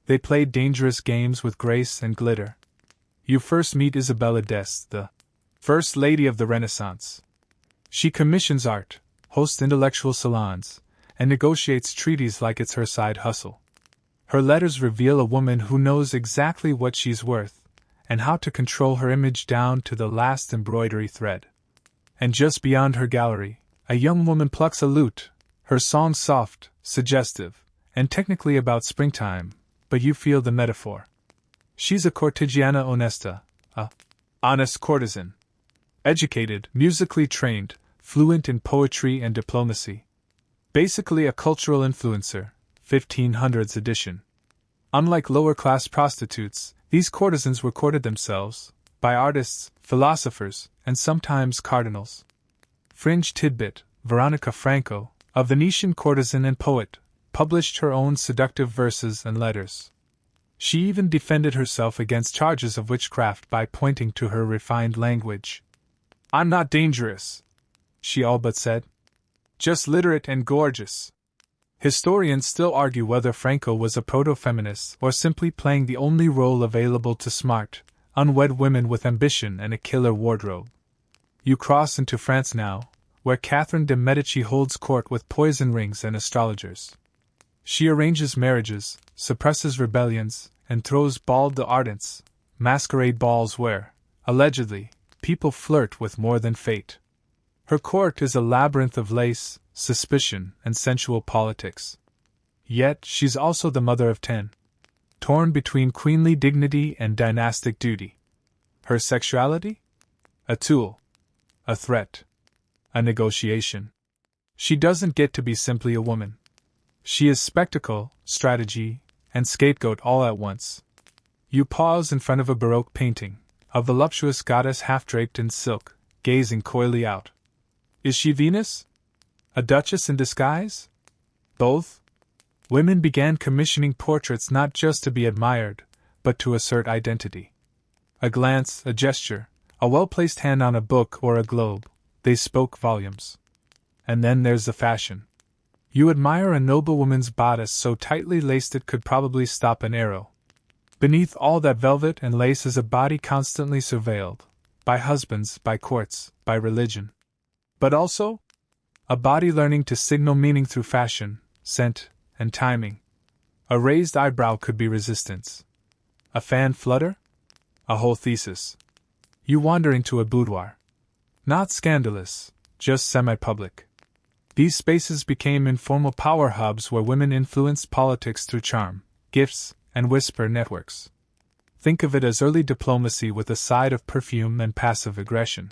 Speaker 1: They played dangerous games with grace and glitter. You first meet Isabella d'Este, the First Lady of the Renaissance. She commissions art, hosts intellectual salons, and negotiates treaties like it's her side hustle. Her letters reveal a woman who knows exactly what she's worth, and how to control her image down to the last embroidery thread. And just beyond her gallery, a young woman plucks a lute, her song soft, suggestive, and technically about springtime, but you feel the metaphor. She's a cortigiana honesta, a honest courtesan. Educated, musically trained, fluent in poetry and diplomacy. Basically a cultural influencer, 1500s edition. Unlike lower-class prostitutes, these courtesans were courted themselves, by artists, philosophers, and sometimes cardinals. Fringe tidbit: Veronica Franco, a Venetian courtesan and poet, published her own seductive verses and letters. She even defended herself against charges of witchcraft by pointing to her refined language. "I'm not dangerous," she all but said. "Just literate and gorgeous." Historians still argue whether Franco was a proto-feminist or simply playing the only role available to smart, unwed women with ambition and a killer wardrobe. You cross into France now, where Catherine de' Medici holds court with poison rings and astrologers. She arranges marriages, suppresses rebellions, and throws bal d'ardents, masquerade balls where, allegedly, people flirt with more than fate. Her court is a labyrinth of lace, suspicion, and sensual politics. Yet she's also the mother of 10. Torn between queenly dignity and dynastic duty. Her sexuality? A tool. A threat. A negotiation. She doesn't get to be simply a woman. She is spectacle, strategy, and scapegoat all at once. You pause in front of a Baroque painting, a voluptuous goddess half-draped in silk, gazing coyly out. Is she Venus? A duchess in disguise? Both? Women began commissioning portraits not just to be admired, but to assert identity. A glance, a gesture, a well-placed hand on a book or a globe, they spoke volumes. And then there's the fashion. You admire a noblewoman's bodice so tightly laced it could probably stop an arrow. Beneath all that velvet and lace is a body constantly surveilled, by husbands, by courts, by religion. But also a body learning to signal meaning through fashion, scent, and timing. A raised eyebrow could be resistance. A fan flutter? A whole thesis. You wander into a boudoir. Not scandalous, just semi-public. These spaces became informal power hubs where women influenced politics through charm, gifts, and whisper networks. Think of it as early diplomacy with a side of perfume and passive aggression.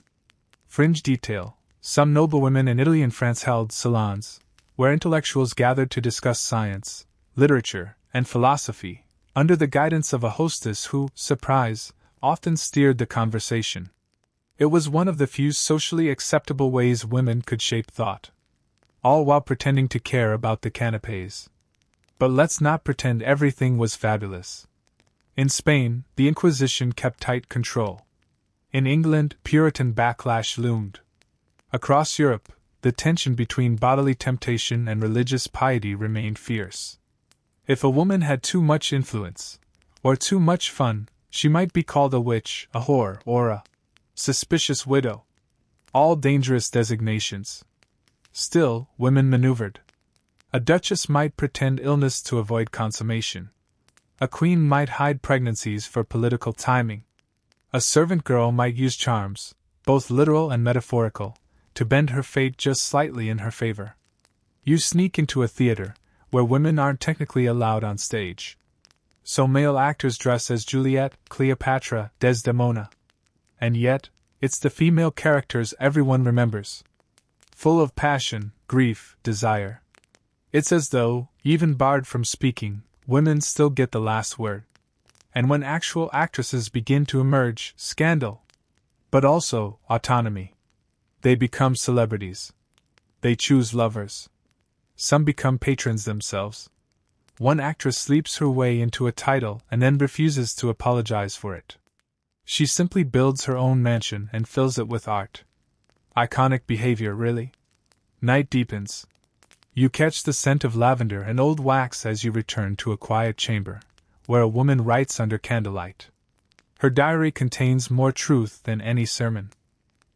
Speaker 1: Fringe detail: some noblewomen in Italy and France held salons, where intellectuals gathered to discuss science, literature, and philosophy, under the guidance of a hostess who, surprise, often steered the conversation. It was one of the few socially acceptable ways women could shape thought, all while pretending to care about the canapés. But let's not pretend everything was fabulous. In Spain, the Inquisition kept tight control. In England, Puritan backlash loomed. Across Europe, the tension between bodily temptation and religious piety remained fierce. If a woman had too much influence, or too much fun, she might be called a witch, a whore, or a suspicious widow. All dangerous designations. Still, women maneuvered. A duchess might pretend illness to avoid consummation. A queen might hide pregnancies for political timing. A servant girl might use charms, both literal and metaphorical, to bend her fate just slightly in her favor. You sneak into a theater, where women aren't technically allowed on stage. So male actors dress as Juliet, Cleopatra, Desdemona. And yet, it's the female characters everyone remembers. Full of passion, grief, desire. It's as though, even barred from speaking, women still get the last word. And when actual actresses begin to emerge, scandal. But also, autonomy. They become celebrities. They choose lovers. Some become patrons themselves. One actress sleeps her way into a title and then refuses to apologize for it. She simply builds her own mansion and fills it with art. Iconic behavior, really? Night deepens. You catch the scent of lavender and old wax as you return to a quiet chamber, where a woman writes under candlelight. Her diary contains more truth than any sermon.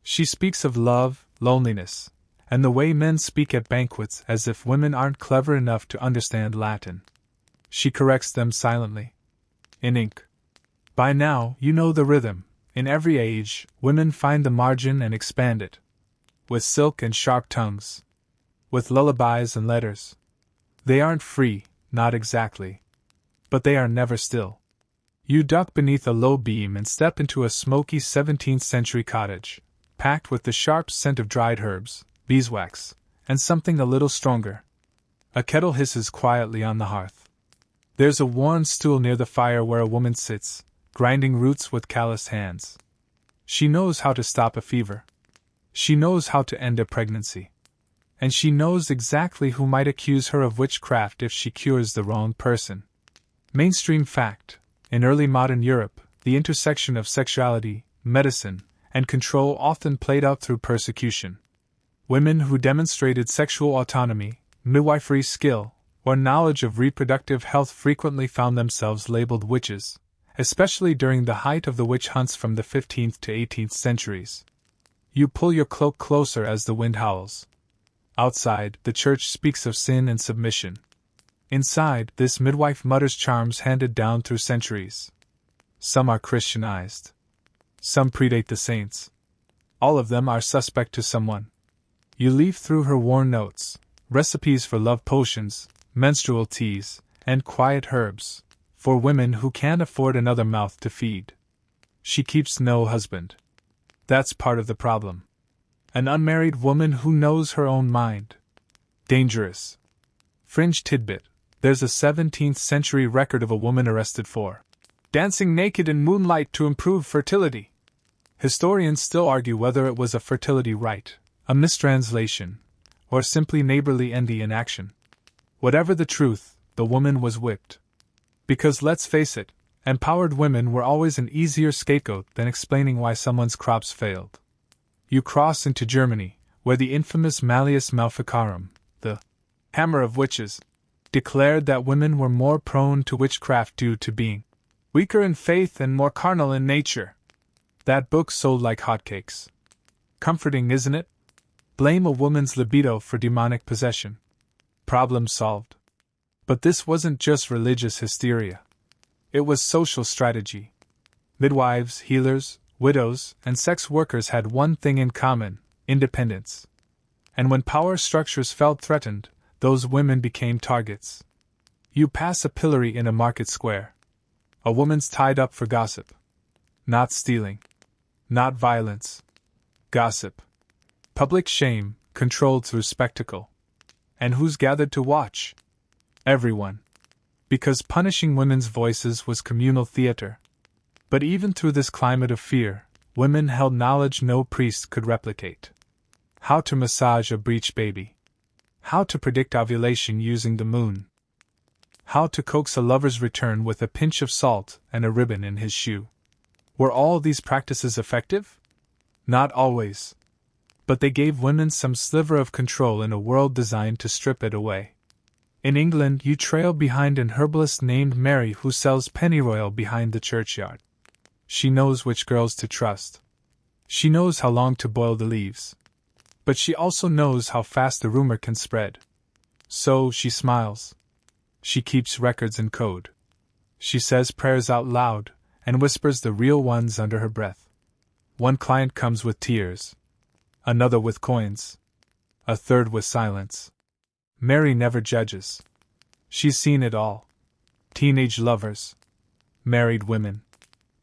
Speaker 1: She speaks of love, loneliness, and the way men speak at banquets as if women aren't clever enough to understand Latin. She corrects them silently. In ink. By now, you know the rhythm. In every age, women find the margin and expand it. With silk and sharp tongues. With lullabies and letters. They aren't free, not exactly. But they are never still. You duck beneath a low beam and step into a smoky 17th century cottage, packed with the sharp scent of dried herbs, beeswax, and something a little stronger. A kettle hisses quietly on the hearth. There's a worn stool near the fire where a woman sits, grinding roots with calloused hands. She knows how to stop a fever. She knows how to end a pregnancy. And she knows exactly who might accuse her of witchcraft if she cures the wrong person. Mainstream fact: in early modern Europe, the intersection of sexuality, medicine, and control often played out through persecution. Women who demonstrated sexual autonomy, midwifery skill, or knowledge of reproductive health frequently found themselves labeled witches, especially during the height of the witch hunts from the 15th to 18th centuries. You pull your cloak closer as the wind howls. Outside, the church speaks of sin and submission. Inside, this midwife mutters charms handed down through centuries. Some are Christianized. Some predate the saints. All of them are suspect to someone. You leaf through her worn notes, recipes for love potions, menstrual teas, and quiet herbs, for women who can't afford another mouth to feed. She keeps no husband. That's part of the problem. An unmarried woman who knows her own mind. Dangerous. Fringe tidbit: there's a 17th century record of a woman arrested for dancing naked in moonlight to improve fertility. Historians still argue whether it was a fertility rite, a mistranslation, or simply neighborly envy in action. Whatever the truth, the woman was whipped. Because let's face it, empowered women were always an easier scapegoat than explaining why someone's crops failed. You cross into Germany, where the infamous Malleus Maleficarum, the hammer of witches, declared that women were more prone to witchcraft due to being weaker in faith and more carnal in nature. That book sold like hotcakes. Comforting, isn't it? Blame a woman's libido for demonic possession. Problem solved. But this wasn't just religious hysteria. It was social strategy. Midwives, healers, widows, and sex workers had one thing in common: independence. And when power structures felt threatened, those women became targets. You pass a pillory in a market square. A woman's tied up for gossip. Not stealing. Not violence. Gossip. Public shame, controlled through spectacle. And who's gathered to watch? Everyone. Because punishing women's voices was communal theater. But even through this climate of fear, women held knowledge no priest could replicate. How to massage a breech baby. How to predict ovulation using the moon. How to coax a lover's return with a pinch of salt and a ribbon in his shoe. Were all these practices effective? Not always. But they gave women some sliver of control in a world designed to strip it away. In England, you trail behind an herbalist named Mary who sells pennyroyal behind the churchyard. She knows which girls to trust. She knows how long to boil the leaves. But she also knows how fast the rumor can spread. So she smiles. She keeps records in code. She says prayers out loud and whispers the real ones under her breath. One client comes with tears. Another with coins. A third with silence. Mary never judges. She's seen it all. Teenage lovers. Married women.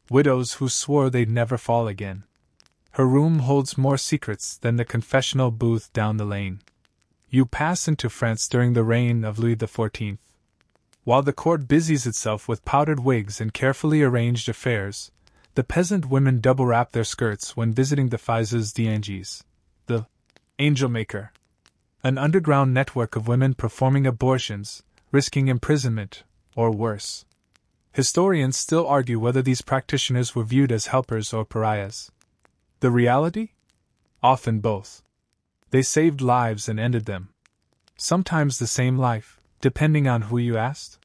Speaker 1: Widows who swore they'd never fall again. Her room holds more secrets than the confessional booth down the lane. You pass into France during the reign of Louis XIV. While the court busies itself with powdered wigs and carefully arranged affairs, the peasant women double-wrap their skirts when visiting the Fizes d'Anges, the angel maker. An underground network of women performing abortions, risking imprisonment, or worse. Historians still argue whether these practitioners were viewed as helpers or pariahs. The reality? Often both. They saved lives and ended them. Sometimes the same life, depending on who you asked.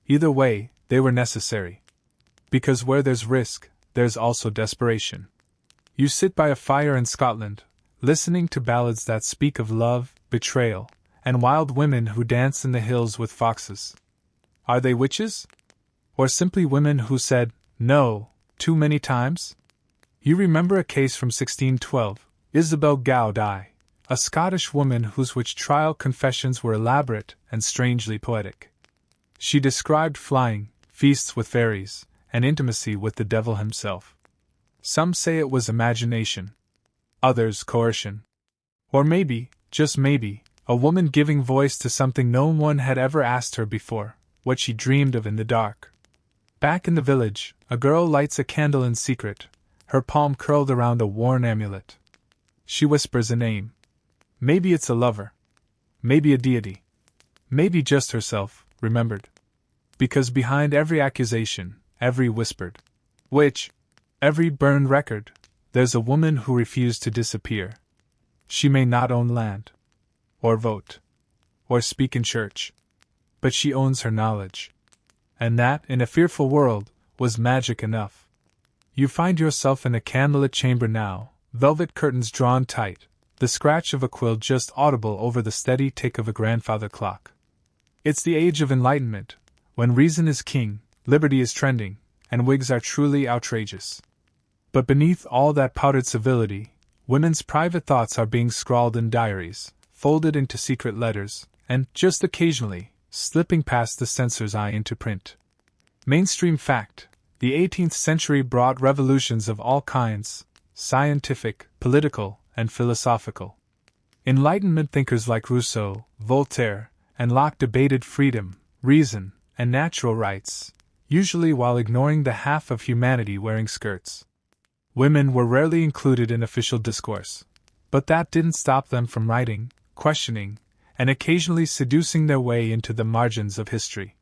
Speaker 1: Either way, they were necessary. Because where there's risk, there's also desperation. You sit by a fire in Scotland, listening to ballads that speak of love, betrayal, and wild women who dance in the hills with foxes. Are they witches? Or simply women who said, no, too many times? You remember a case from 1612, Isabel Gaudy, a Scottish woman whose witch trial confessions were elaborate and strangely poetic. She described flying, feasts with fairies, and intimacy with the devil himself. Some say it was imagination. Others coercion. Or maybe, just maybe, a woman giving voice to something no one had ever asked her before, what she dreamed of in the dark. Back in the village, a girl lights a candle in secret, her palm curled around a worn amulet. She whispers a name. Maybe it's a lover. Maybe a deity. Maybe just herself, remembered. Because behind every accusation, every whispered witch, every burned record, there's a woman who refused to disappear. She may not own land, or vote, or speak in church, but she owns her knowledge. And that, in a fearful world, was magic enough. You find yourself in a candlelit chamber now, velvet curtains drawn tight, the scratch of a quill just audible over the steady tick of a grandfather clock. It's the age of enlightenment, when reason is king, liberty is trending, and wigs are truly outrageous. But beneath all that powdered civility, women's private thoughts are being scrawled in diaries, folded into secret letters, and, just occasionally, slipping past the censor's eye into print. Mainstream fact: the 18th century brought revolutions of all kinds, scientific, political, and philosophical. Enlightenment thinkers like Rousseau, Voltaire, and Locke debated freedom, reason, and natural rights, usually while ignoring the half of humanity wearing skirts. Women were rarely included in official discourse, but that didn't stop them from writing, questioning, and occasionally seducing their way into the margins of history.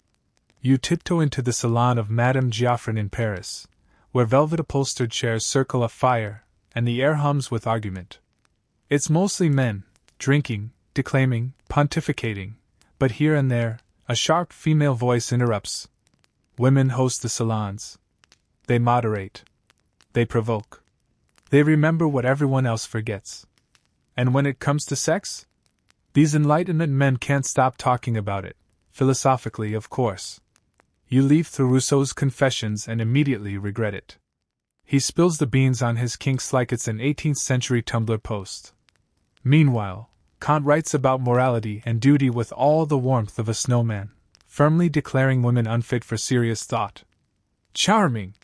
Speaker 1: You tiptoe into the salon of Madame Geoffrin in Paris, where velvet-upholstered chairs circle a fire, and the air hums with argument. It's mostly men, drinking, declaiming, pontificating, but here and there, a sharp female voice interrupts. Women host the salons. They moderate. They provoke. They remember what everyone else forgets. And when it comes to sex? These Enlightenment men can't stop talking about it, philosophically, of course. You leaf through Rousseau's Confessions and immediately regret it. He spills the beans on his kinks like it's an 18th century Tumblr post. Meanwhile, Kant writes about morality and duty with all the warmth of a snowman, firmly declaring women unfit for serious thought. Charming!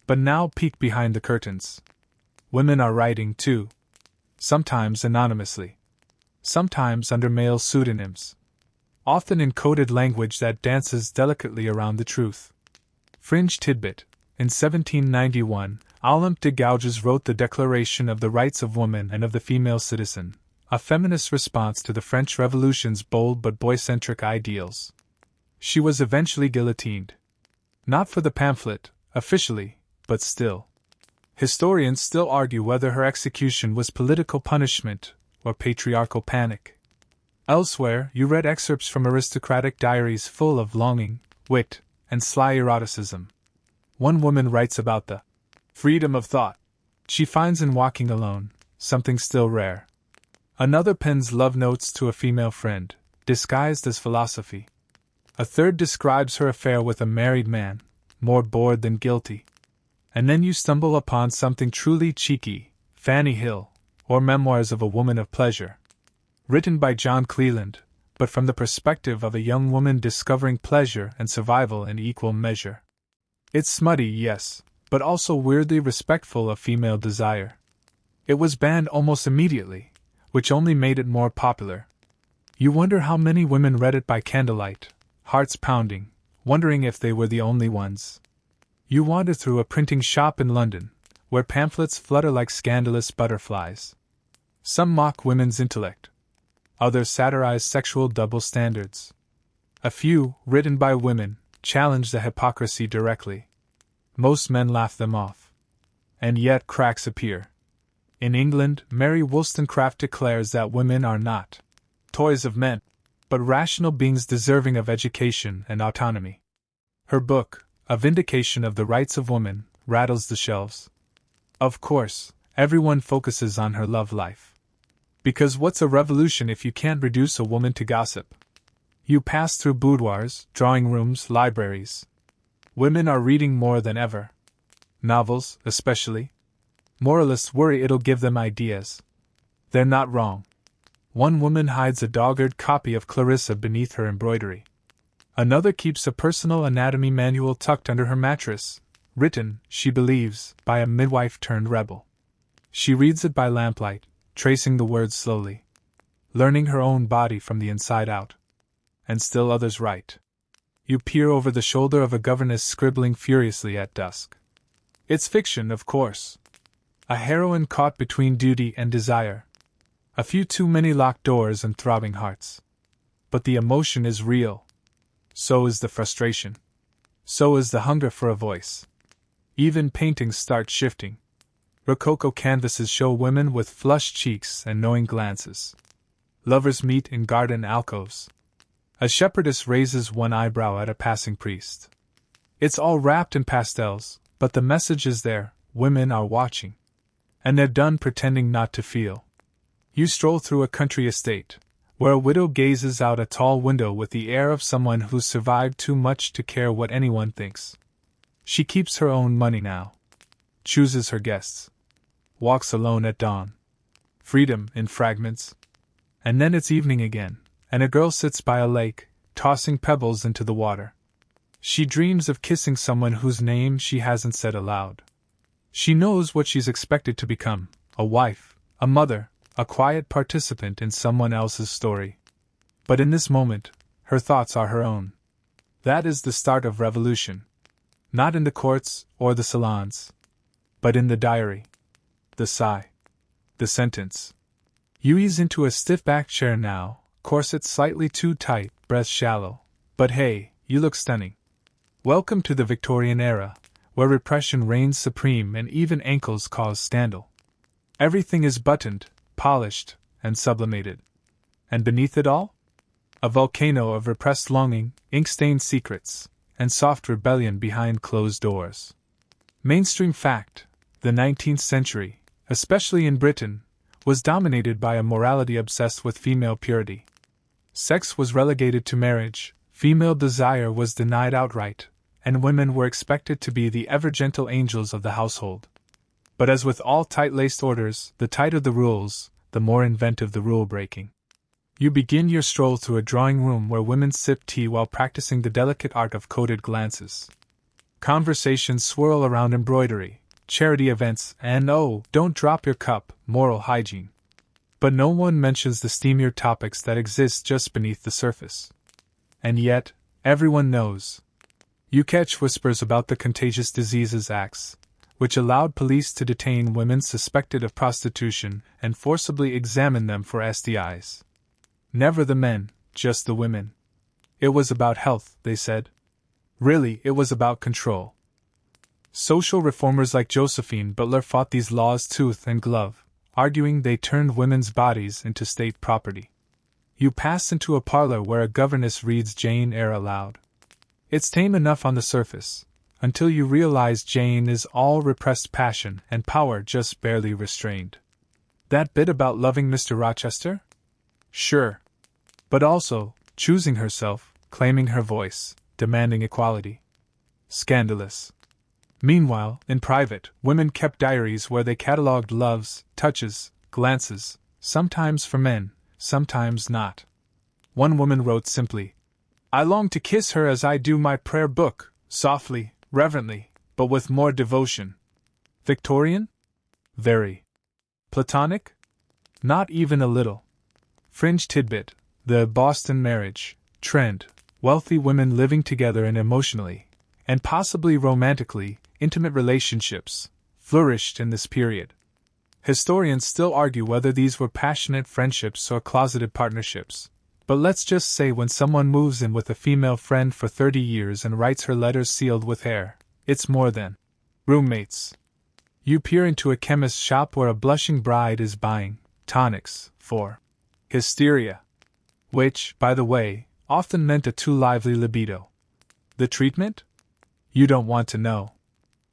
Speaker 1: But now peek behind the curtains. Women are writing too. Sometimes anonymously. Sometimes under male pseudonyms. Often in coded language that dances delicately around the truth. Fringe tidbit. In 1791, Olympe de Gouges wrote the Declaration of the Rights of Woman and of the Female Citizen, a feminist response to the French Revolution's bold but boy-centric ideals. She was eventually guillotined. Not for the pamphlet, officially, but still. Historians still argue whether her execution was political punishment or patriarchal panic. Elsewhere, you read excerpts from aristocratic diaries full of longing, wit, and sly eroticism. One woman writes about the freedom of thought she finds in walking alone, something still rare. Another pens love notes to a female friend, disguised as philosophy. A third describes her affair with a married man, more bored than guilty. And then you stumble upon something truly cheeky, Fanny Hill, or Memoirs of a Woman of Pleasure. Written by John Cleland, but from the perspective of a young woman discovering pleasure and survival in equal measure. It's smutty, yes, but also weirdly respectful of female desire. It was banned almost immediately, which only made it more popular. You wonder how many women read it by candlelight, hearts pounding, wondering if they were the only ones. You wander through a printing shop in London, where pamphlets flutter like scandalous butterflies. Some mock women's intellect. Others satirize sexual double standards. A few, written by women, challenge the hypocrisy directly. Most men laugh them off. And yet cracks appear. In England, Mary Wollstonecraft declares that women are not toys of men, but rational beings deserving of education and autonomy. Her book, A Vindication of the Rights of Woman, rattles the shelves. Of course, everyone focuses on her love life. Because what's a revolution if you can't reduce a woman to gossip? You pass through boudoirs, drawing rooms, libraries. Women are reading more than ever. Novels, especially. Moralists worry it'll give them ideas. They're not wrong. One woman hides a dog-eared copy of Clarissa beneath her embroidery. Another keeps a personal anatomy manual tucked under her mattress, written, she believes, by a midwife-turned-rebel. She reads it by lamplight, tracing the words slowly, learning her own body from the inside out. And still others write. You peer over the shoulder of a governess scribbling furiously at dusk. It's fiction, of course. A heroine caught between duty and desire. A few too many locked doors and throbbing hearts. But the emotion is real. So is the frustration. So is the hunger for a voice. Even paintings start shifting. Rococo canvases show women with flushed cheeks and knowing glances. Lovers meet in garden alcoves. A shepherdess raises one eyebrow at a passing priest. It's all wrapped in pastels, but the message is there: women are watching. And they're done pretending not to feel. You stroll through a country estate, where a widow gazes out a tall window with the air of someone who's survived too much to care what anyone thinks. She keeps her own money now. Chooses her guests. Walks alone at dawn. Freedom in fragments. And then it's evening again, and a girl sits by a lake, tossing pebbles into the water. She dreams of kissing someone whose name she hasn't said aloud. She knows what she's expected to become: a wife, a mother, a quiet participant in someone else's story. But in this moment, her thoughts are her own. That is the start of revolution. Not in the courts or the salons, but in the diary. The sigh. The sentence. You ease into a stiff-backed chair now, corset slightly too tight, breath shallow. But hey, you look stunning. Welcome to the Victorian era, where repression reigns supreme and even ankles cause scandal. Everything is buttoned, polished, and sublimated. And beneath it all? A volcano of repressed longing, ink-stained secrets, and soft rebellion behind closed doors. Mainstream fact: the 19th century, especially in Britain, was dominated by a morality obsessed with female purity. Sex was relegated to marriage, female desire was denied outright, and women were expected to be the ever-gentle angels of the household. But as with all tight-laced orders, the tighter the rules, the more inventive the rule-breaking. You begin your stroll through a drawing-room where women sip tea while practicing the delicate art of coded glances. Conversations swirl around embroidery, charity events, and oh, don't drop your cup, moral hygiene. But no one mentions the steamier topics that exist just beneath the surface. And yet, everyone knows. You catch whispers about the Contagious Diseases Acts, which allowed police to detain women suspected of prostitution and forcibly examine them for STIs. Never the men, just the women. It was about health, they said. Really, it was about control. Social reformers like Josephine Butler fought these laws tooth and glove, arguing they turned women's bodies into state property. You pass into a parlor where a governess reads Jane Eyre aloud. It's tame enough on the surface, until you realize Jane is all repressed passion and power just barely restrained. That bit about loving Mr. Rochester? Sure. But also, choosing herself, claiming her voice, demanding equality. Scandalous. Meanwhile, in private, women kept diaries where they catalogued loves, touches, glances, sometimes for men, sometimes not. One woman wrote simply, "I long to kiss her as I do my prayer book, softly, reverently, but with more devotion." Victorian? Very. Platonic? Not even a little. Fringe tidbit, the Boston marriage trend, wealthy women living together in emotionally, and possibly romantically, intimate relationships, flourished in this period. Historians still argue whether these were passionate friendships or closeted partnerships, but let's just say when someone moves in with a female friend for 30 years and writes her letters sealed with hair, it's more than roommates. You peer into a chemist's shop where a blushing bride is buying tonics for hysteria, which, by the way, often meant a too lively libido. The treatment? You don't want to know.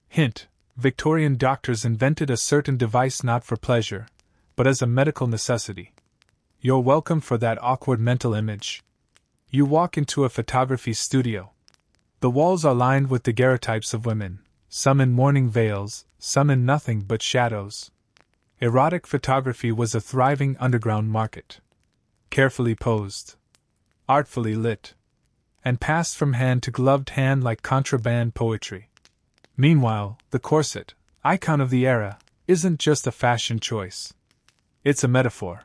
Speaker 1: Hint: Victorian doctors invented a certain device not for pleasure, but as a medical necessity. You're welcome for that awkward mental image. You walk into a photography studio. The walls are lined with daguerreotypes of women, some in mourning veils, some in nothing but shadows. Erotic photography was a thriving underground market. Carefully posed, artfully lit, and passed from hand to gloved hand like contraband poetry. Meanwhile, the corset, icon of the era, isn't just a fashion choice. It's a metaphor.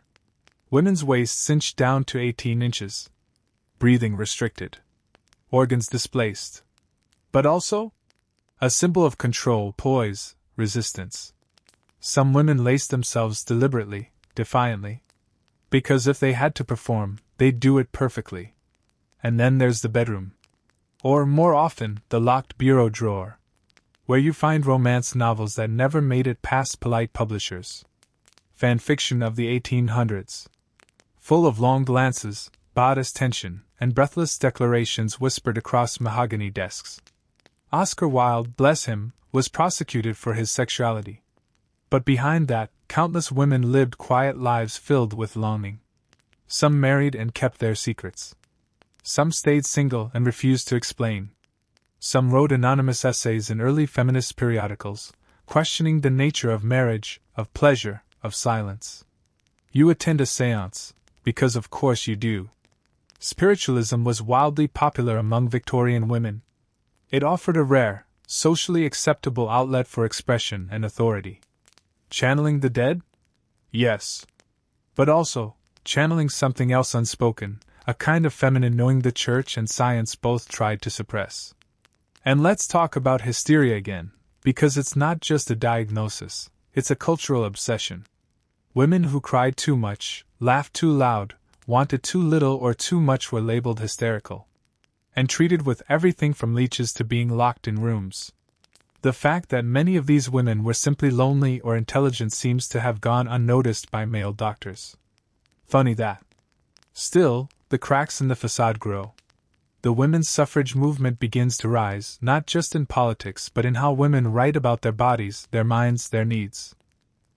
Speaker 1: Women's waists cinched down to 18 inches. Breathing restricted. Organs displaced. But also a symbol of control, poise, resistance. Some women laced themselves deliberately, defiantly. Because if they had to perform, they'd do it perfectly. And then there's the bedroom. Or, more often, the locked bureau drawer, where you find romance novels that never made it past polite publishers. Fan fiction of the 1800s. Full of long glances, bodice tension, and breathless declarations whispered across mahogany desks. Oscar Wilde, bless him, was prosecuted for his sexuality. But behind that, countless women lived quiet lives filled with longing. Some married and kept their secrets. Some stayed single and refused to explain. Some wrote anonymous essays in early feminist periodicals, questioning the nature of marriage, of pleasure, of silence. You attend a séance, because of course you do. Spiritualism was wildly popular among Victorian women. It offered a rare, socially acceptable outlet for expression and authority. Channeling the dead? Yes. But also, channeling something else unspoken, a kind of feminine knowing the church and science both tried to suppress. And let's talk about hysteria again, because it's not just a diagnosis, it's a cultural obsession. Women who cried too much, laughed too loud, wanted too little or too much were labeled hysterical. And treated with everything from leeches to being locked in rooms. The fact that many of these women were simply lonely or intelligent seems to have gone unnoticed by male doctors. Funny that. Still, the cracks in the facade grow. The women's suffrage movement begins to rise, not just in politics but in how women write about their bodies, their minds, their needs.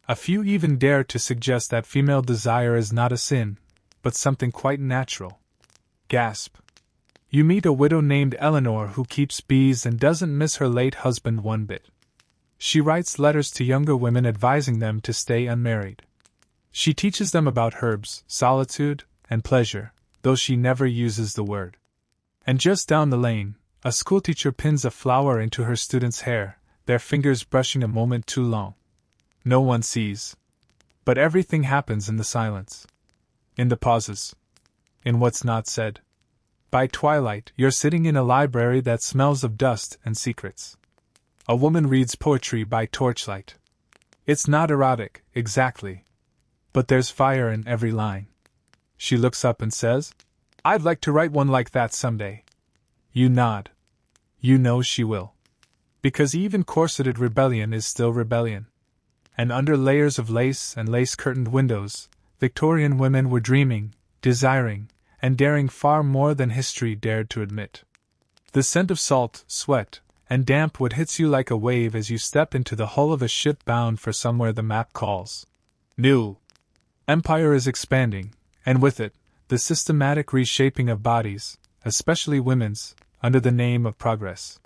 Speaker 1: A few even dare to suggest that female desire is not a sin, but something quite natural. Gasp. You meet a widow named Eleanor who keeps bees and doesn't miss her late husband one bit. She writes letters to younger women advising them to stay unmarried. She teaches them about herbs, solitude, and pleasure, though she never uses the word. And just down the lane, a schoolteacher pins a flower into her student's hair, their fingers brushing a moment too long. No one sees. But everything happens in the silence. In the pauses. In what's not said. By twilight, you're sitting in a library that smells of dust and secrets. A woman reads poetry by torchlight. It's not erotic, exactly. But there's fire in every line. She looks up and says, "I'd like to write one like that someday." You nod. You know she will. Because even corseted rebellion is still rebellion. And under layers of lace and lace-curtained windows, Victorian women were dreaming, desiring, and daring far more than history dared to admit. The scent of salt, sweat, and damp wood hits you like a wave as you step into the hull of a ship bound for somewhere the map calls new. Empire is expanding, and with it, the systematic reshaping of bodies, especially women's, under the name of progress.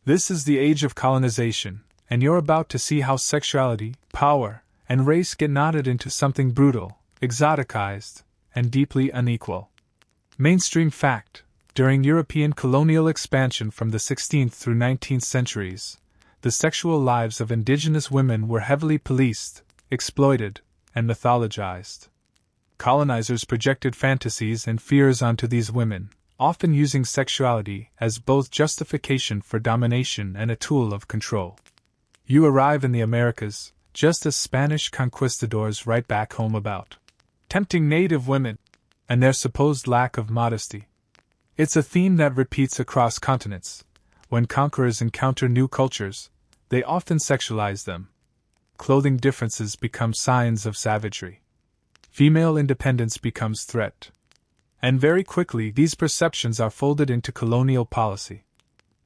Speaker 1: This is the age of colonization, and you're about to see how sexuality, power, and race get knotted into something brutal, exoticized, and deeply unequal. Mainstream fact: during European colonial expansion from the 16th through 19th centuries, the sexual lives of indigenous women were heavily policed, exploited, and mythologized. Colonizers projected fantasies and fears onto these women, often using sexuality as both justification for domination and a tool of control. You arrive in the Americas, just as Spanish conquistadors write back home about tempting native women and their supposed lack of modesty. It's a theme that repeats across continents. When conquerors encounter new cultures, they often sexualize them. Clothing differences become signs of savagery. Female independence becomes threat. And very quickly these perceptions are folded into colonial policy.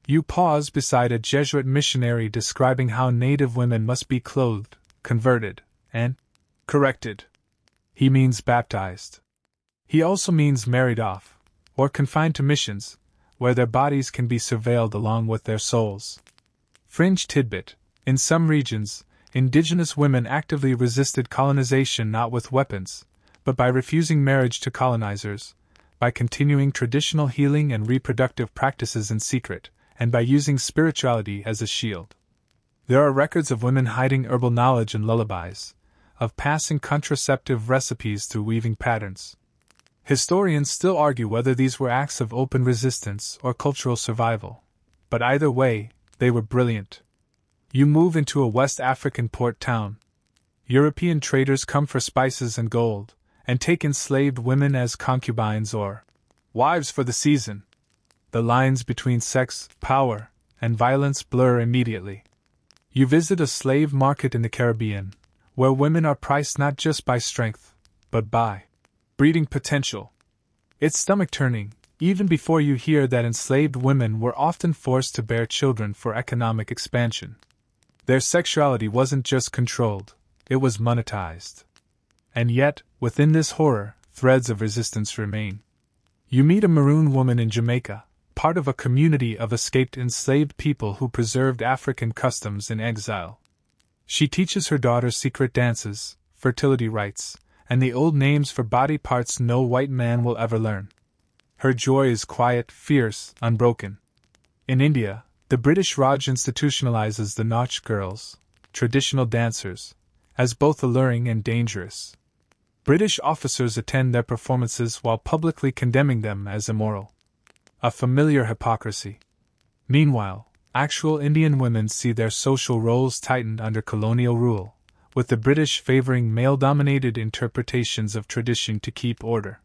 Speaker 1: You pause beside a Jesuit missionary describing how native women must be clothed, converted, and corrected. He means baptized. He also means married off, or confined to missions, where their bodies can be surveilled along with their souls. Fringe tidbit: in some regions, indigenous women actively resisted colonization not with weapons, but by refusing marriage to colonizers, by continuing traditional healing and reproductive practices in secret, and by using spirituality as a shield. There are records of women hiding herbal knowledge and lullabies, of passing contraceptive recipes through weaving patterns. Historians still argue whether these were acts of open resistance or cultural survival, but either way, they were brilliant. You move into a West African port town. European traders come for spices and gold, and take enslaved women as concubines or wives for the season. The lines between sex, power, and violence blur immediately. You visit a slave market in the Caribbean, where women are priced not just by strength, but by breeding potential. It's stomach-turning, even before you hear that enslaved women were often forced to bear children for economic expansion. Their sexuality wasn't just controlled, it was monetized. And yet, within this horror, threads of resistance remain. You meet a maroon woman in Jamaica, part of a community of escaped enslaved people who preserved African customs in exile. She teaches her daughters secret dances, fertility rites, and the old names for body parts no white man will ever learn. Her joy is quiet, fierce, unbroken. In India, the British Raj institutionalizes the Nach girls, traditional dancers, as both alluring and dangerous. British officers attend their performances while publicly condemning them as immoral. A familiar hypocrisy. Meanwhile, actual Indian women see their social roles tightened under colonial rule, with the British favoring male-dominated interpretations of tradition to keep order.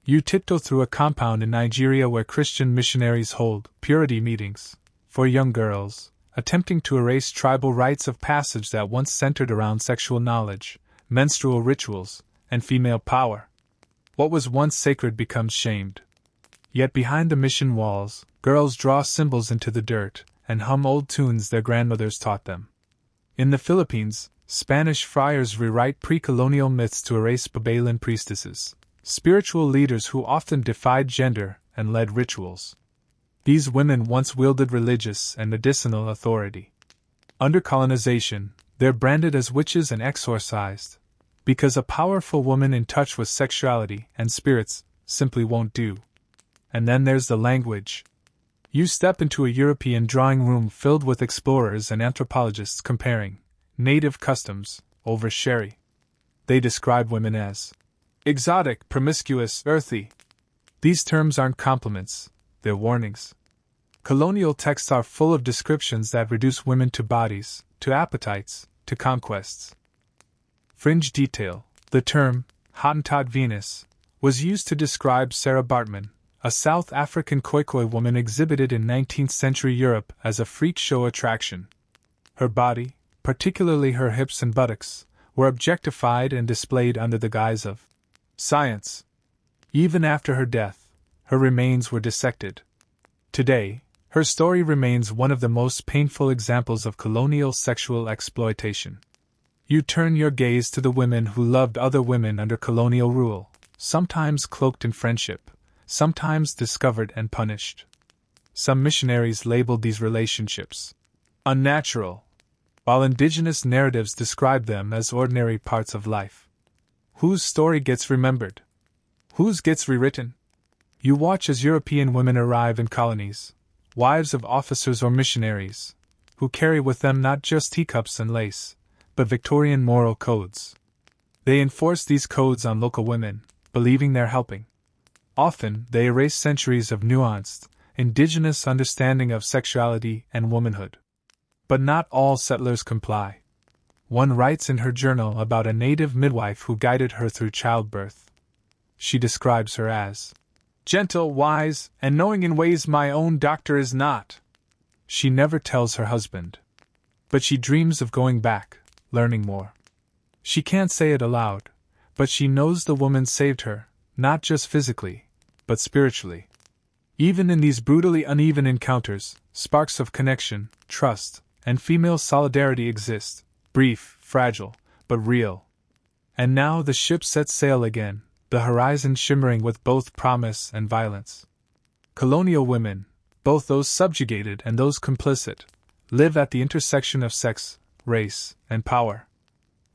Speaker 1: You tiptoe through a compound in Nigeria where Christian missionaries hold purity meetings for young girls, attempting to erase tribal rites of passage that once centered around sexual knowledge, menstrual rituals, and female power. What was once sacred becomes shamed. Yet behind the mission walls, girls draw symbols into the dirt and hum old tunes their grandmothers taught them. In the Philippines, Spanish friars rewrite pre-colonial myths to erase Babylon priestesses, spiritual leaders who often defied gender and led rituals. These women once wielded religious and medicinal authority. Under colonization, they're branded as witches and exorcised, because a powerful woman in touch with sexuality and spirits simply won't do. And then there's the language. You step into a European drawing room filled with explorers and anthropologists comparing native customs over sherry. They describe women as exotic, promiscuous, earthy. These terms aren't compliments, they're warnings. Colonial texts are full of descriptions that reduce women to bodies, to appetites, to conquests. Fringe detail. The term, Hottentot Venus, was used to describe Sarah Bartman, a South African Khoikhoi woman exhibited in 19th century Europe as a freak show attraction. Her body, particularly her hips and buttocks, were objectified and displayed under the guise of science. Even after her death, her remains were dissected. Today, her story remains one of the most painful examples of colonial sexual exploitation. You turn your gaze to the women who loved other women under colonial rule, sometimes cloaked in friendship, sometimes discovered and punished. Some missionaries labeled these relationships unnatural, while indigenous narratives describe them as ordinary parts of life. Whose story gets remembered? Whose gets rewritten? You watch as European women arrive in colonies, wives of officers or missionaries, who carry with them not just teacups and lace, but Victorian moral codes. They enforce these codes on local women, believing they're helping. Often, they erase centuries of nuanced, indigenous understanding of sexuality and womanhood. But not all settlers comply. One writes in her journal about a native midwife who guided her through childbirth. She describes her as gentle, wise, and knowing in ways my own doctor is not. She never tells her husband. But she dreams of going back, learning more. She can't say it aloud, but she knows the woman saved her, not just physically, but spiritually. Even in these brutally uneven encounters, sparks of connection, trust, and female solidarity exist, brief, fragile, but real. And now the ship sets sail again, the horizon shimmering with both promise and violence. Colonial women, both those subjugated and those complicit, live at the intersection of sex, race, and power.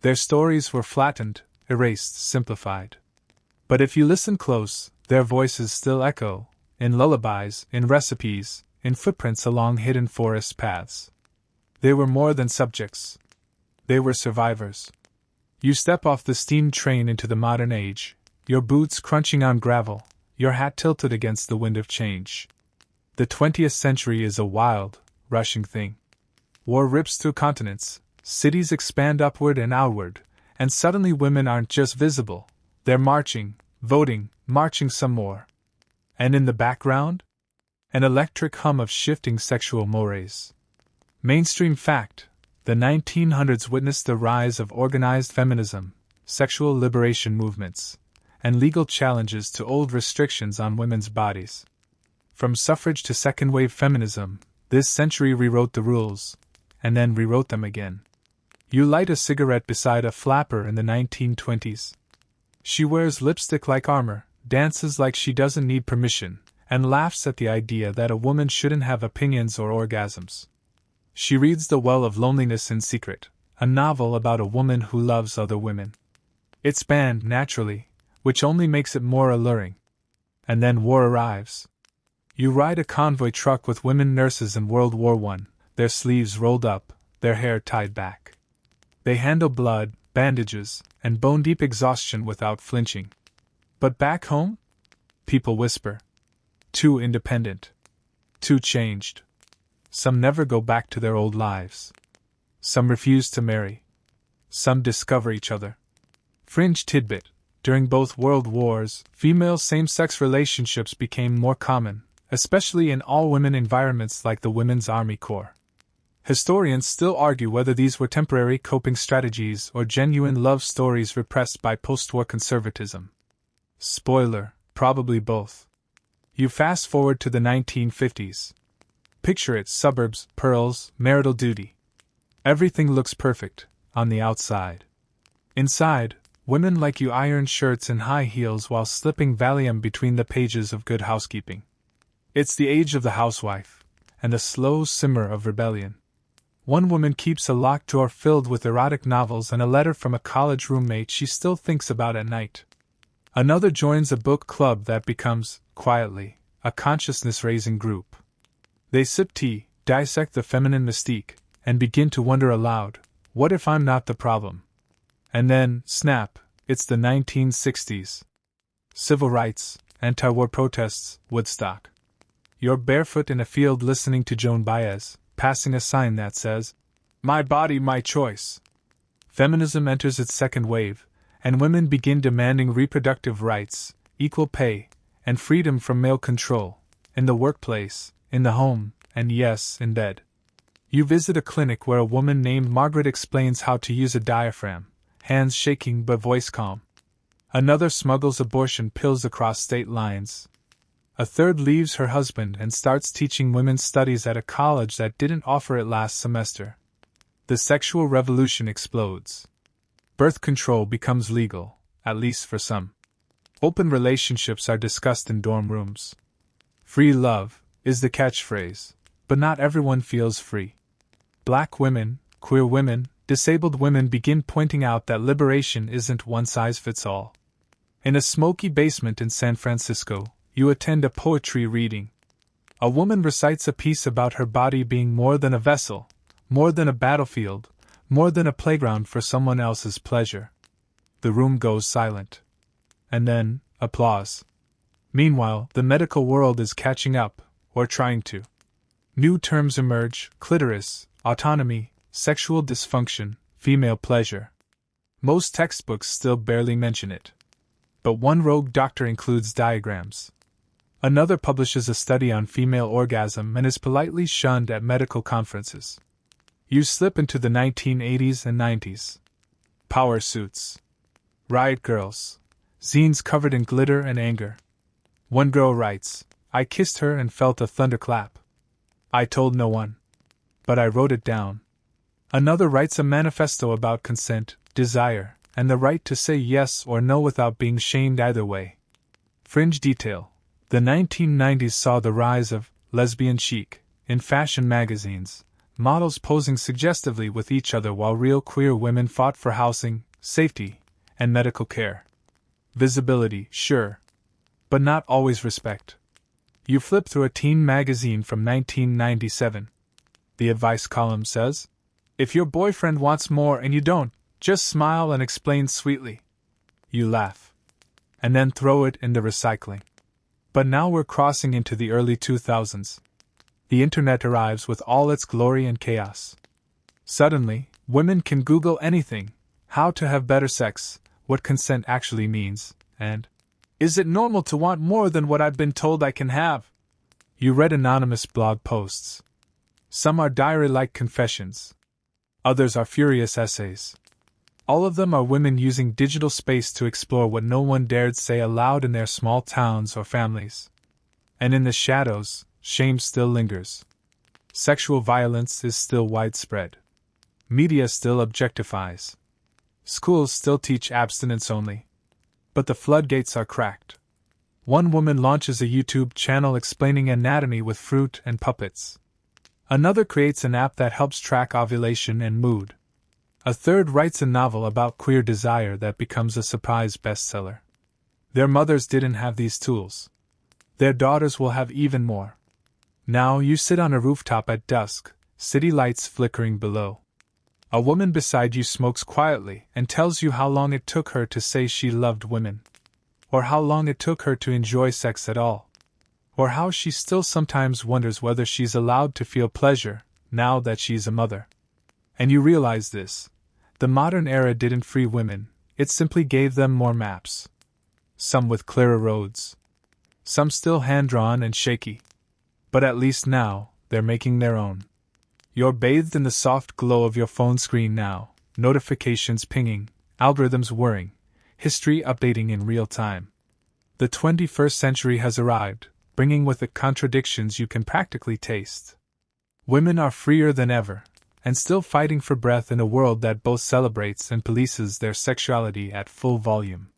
Speaker 1: Their stories were flattened, erased, simplified. But if you listen close, their voices still echo, in lullabies, in recipes, in footprints along hidden forest paths. They were more than subjects. They were survivors. You step off the steam train into the modern age, your boots crunching on gravel, your hat tilted against the wind of change. The 20th century is a wild, rushing thing. War rips through continents, cities expand upward and outward, and suddenly women aren't just visible, they're marching, voting, marching some more. And in the background? An electric hum of shifting sexual mores. Mainstream fact: the 1900s witnessed the rise of organized feminism, sexual liberation movements, and legal challenges to old restrictions on women's bodies. From suffrage to second-wave feminism, this century rewrote the rules, and then rewrote them again. You light a cigarette beside a flapper in the 1920s. She wears lipstick like armor, dances like she doesn't need permission, and laughs at the idea that a woman shouldn't have opinions or orgasms. She reads The Well of Loneliness in secret, a novel about a woman who loves other women. It's banned, naturally, which only makes it more alluring. And then war arrives. You ride a convoy truck with women nurses in World War I, their sleeves rolled up, their hair tied back. They handle blood, bandages, and bone-deep exhaustion without flinching. But back home? People whisper. Too independent. Too changed. Some never go back to their old lives. Some refuse to marry. Some discover each other. Fringe tidbit: during both world wars, female same-sex relationships became more common, especially in all-women environments like the Women's Army Corps. Historians still argue whether these were temporary coping strategies or genuine love stories repressed by post-war conservatism. Spoiler: probably both. You fast forward to the 1950s. Picture it: suburbs, pearls, marital duty. Everything looks perfect. on the outside. Inside, women like you iron shirts and high heels while slipping Valium between the pages of Good Housekeeping. It's the age of the housewife, and the slow simmer of rebellion. One woman keeps a locked drawer filled with erotic novels and a letter from a college roommate she still thinks about at night. Another joins a book club that becomes, quietly, a consciousness-raising group. They sip tea, dissect the feminine mystique, and begin to wonder aloud, what if I'm not the problem? And then, snap, it's the 1960s. Civil rights, anti-war protests, Woodstock. You're barefoot in a field listening to Joan Baez, passing a sign that says, "My body, my choice." Feminism enters its second wave, and women begin demanding reproductive rights, equal pay, and freedom from male control, in the workplace, in the home, and yes, in bed. You visit a clinic where a woman named Margaret explains how to use a diaphragm, hands shaking but voice calm. Another smuggles abortion pills across state lines. A third leaves her husband and starts teaching women's studies at a college that didn't offer it last semester. The sexual revolution explodes. Birth control becomes legal, at least for some. Open relationships are discussed in dorm rooms. Free love is the catchphrase, but not everyone feels free. Black women, queer women, disabled women begin pointing out that liberation isn't one size fits all. In a smoky basement in San Francisco, you attend a poetry reading. A woman recites a piece about her body being more than a vessel, more than a battlefield, more than a playground for someone else's pleasure. The room goes silent. And then, applause. Meanwhile, the medical world is catching up, or trying to. New terms emerge: clitoris, autonomy, sexual dysfunction, female pleasure. Most textbooks still barely mention it. But one rogue doctor includes diagrams. Another publishes a study on female orgasm and is politely shunned at medical conferences. You slip into the 1980s and 90s. Power suits. Riot girls. Zines covered in glitter and anger. One girl writes, "I kissed her and felt a thunderclap. I told no one. But I wrote it down." Another writes a manifesto about consent, desire, and the right to say yes or no without being shamed either way. Fringe detail. The 1990s saw the rise of lesbian chic in fashion magazines, models posing suggestively with each other while real queer women fought for housing, safety, and medical care. Visibility, sure, but not always respect. You flip through a teen magazine from 1997. The advice column says, "If your boyfriend wants more and you don't, just smile and explain sweetly." You laugh. And then throw it in the recycling. But now we're crossing into the early 2000s. The internet arrives with all its glory and chaos. Suddenly, women can Google anything: how to have better sex, what consent actually means, and is it normal to want more than what I've been told I can have? You read anonymous blog posts. Some are diary-like confessions. Others are furious essays. All of them are women using digital space to explore what no one dared say aloud in their small towns or families. And in the shadows, shame still lingers. Sexual violence is still widespread. Media still objectifies. Schools still teach abstinence only. But the floodgates are cracked. One woman launches a YouTube channel explaining anatomy with fruit and puppets. Another creates an app that helps track ovulation and mood. A third writes a novel about queer desire that becomes a surprise bestseller. Their mothers didn't have these tools. Their daughters will have even more. Now you sit on a rooftop at dusk, city lights flickering below. A woman beside you smokes quietly and tells you how long it took her to say she loved women. Or how long it took her to enjoy sex at all. Or how she still sometimes wonders whether she's allowed to feel pleasure, now that she's a mother. And you realize this. The modern era didn't free women, it simply gave them more maps. Some with clearer roads. Some still hand-drawn and shaky. But at least now, they're making their own. You're bathed in the soft glow of your phone screen now, notifications pinging, algorithms whirring, history updating in real time. The 21st century has arrived, bringing with it contradictions you can practically taste. Women are freer than ever, and still fighting for breath in a world that both celebrates and polices their sexuality at full volume.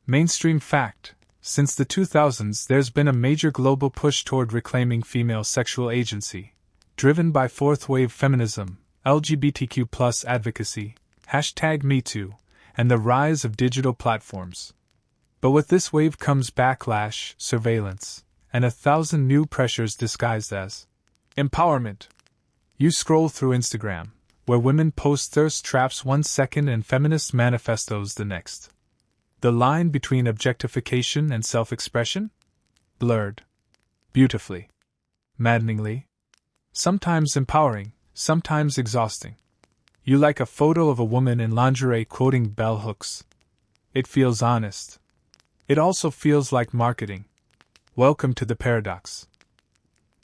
Speaker 1: Mainstream fact: since the 2000s, there's been a major global push toward reclaiming female sexual agency, driven by fourth wave feminism, LGBTQ+ advocacy, #MeToo, and the rise of digital platforms. But with this wave comes backlash, surveillance, and 1,000 new pressures disguised as empowerment. You scroll through Instagram, where women post thirst traps 1 second and feminist manifestos the next. The line between objectification and self-expression? Blurred. Beautifully. Maddeningly. Sometimes empowering, sometimes exhausting. You like a photo of a woman in lingerie quoting bell hooks. It feels honest. It also feels like marketing. Welcome to the paradox.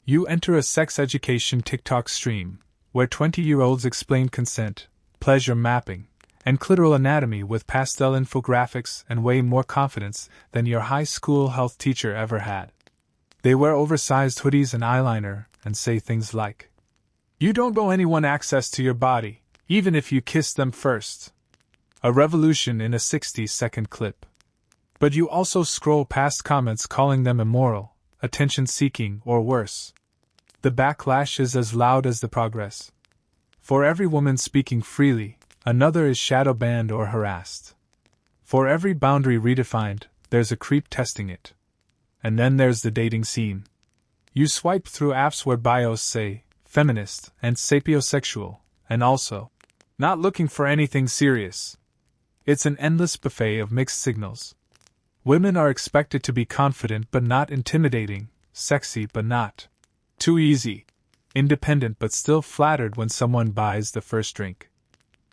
Speaker 1: You enter a sex education TikTok stream, where 20-year-olds explain consent, pleasure mapping, and clitoral anatomy with pastel infographics and way more confidence than your high school health teacher ever had. They wear oversized hoodies and eyeliner and say things like, "You don't owe anyone access to your body, even if you kiss them first." A revolution in a 60-second clip. But you also scroll past comments calling them immoral, attention-seeking, or worse. The backlash is as loud as the progress. For every woman speaking freely, another is shadow banned or harassed. For every boundary redefined, there's a creep testing it. And then there's the dating scene. You swipe through apps where bios say feminist and sapiosexual, and also not looking for anything serious. It's an endless buffet of mixed signals. Women are expected to be confident but not intimidating, sexy but not too easy, independent but still flattered when someone buys the first drink.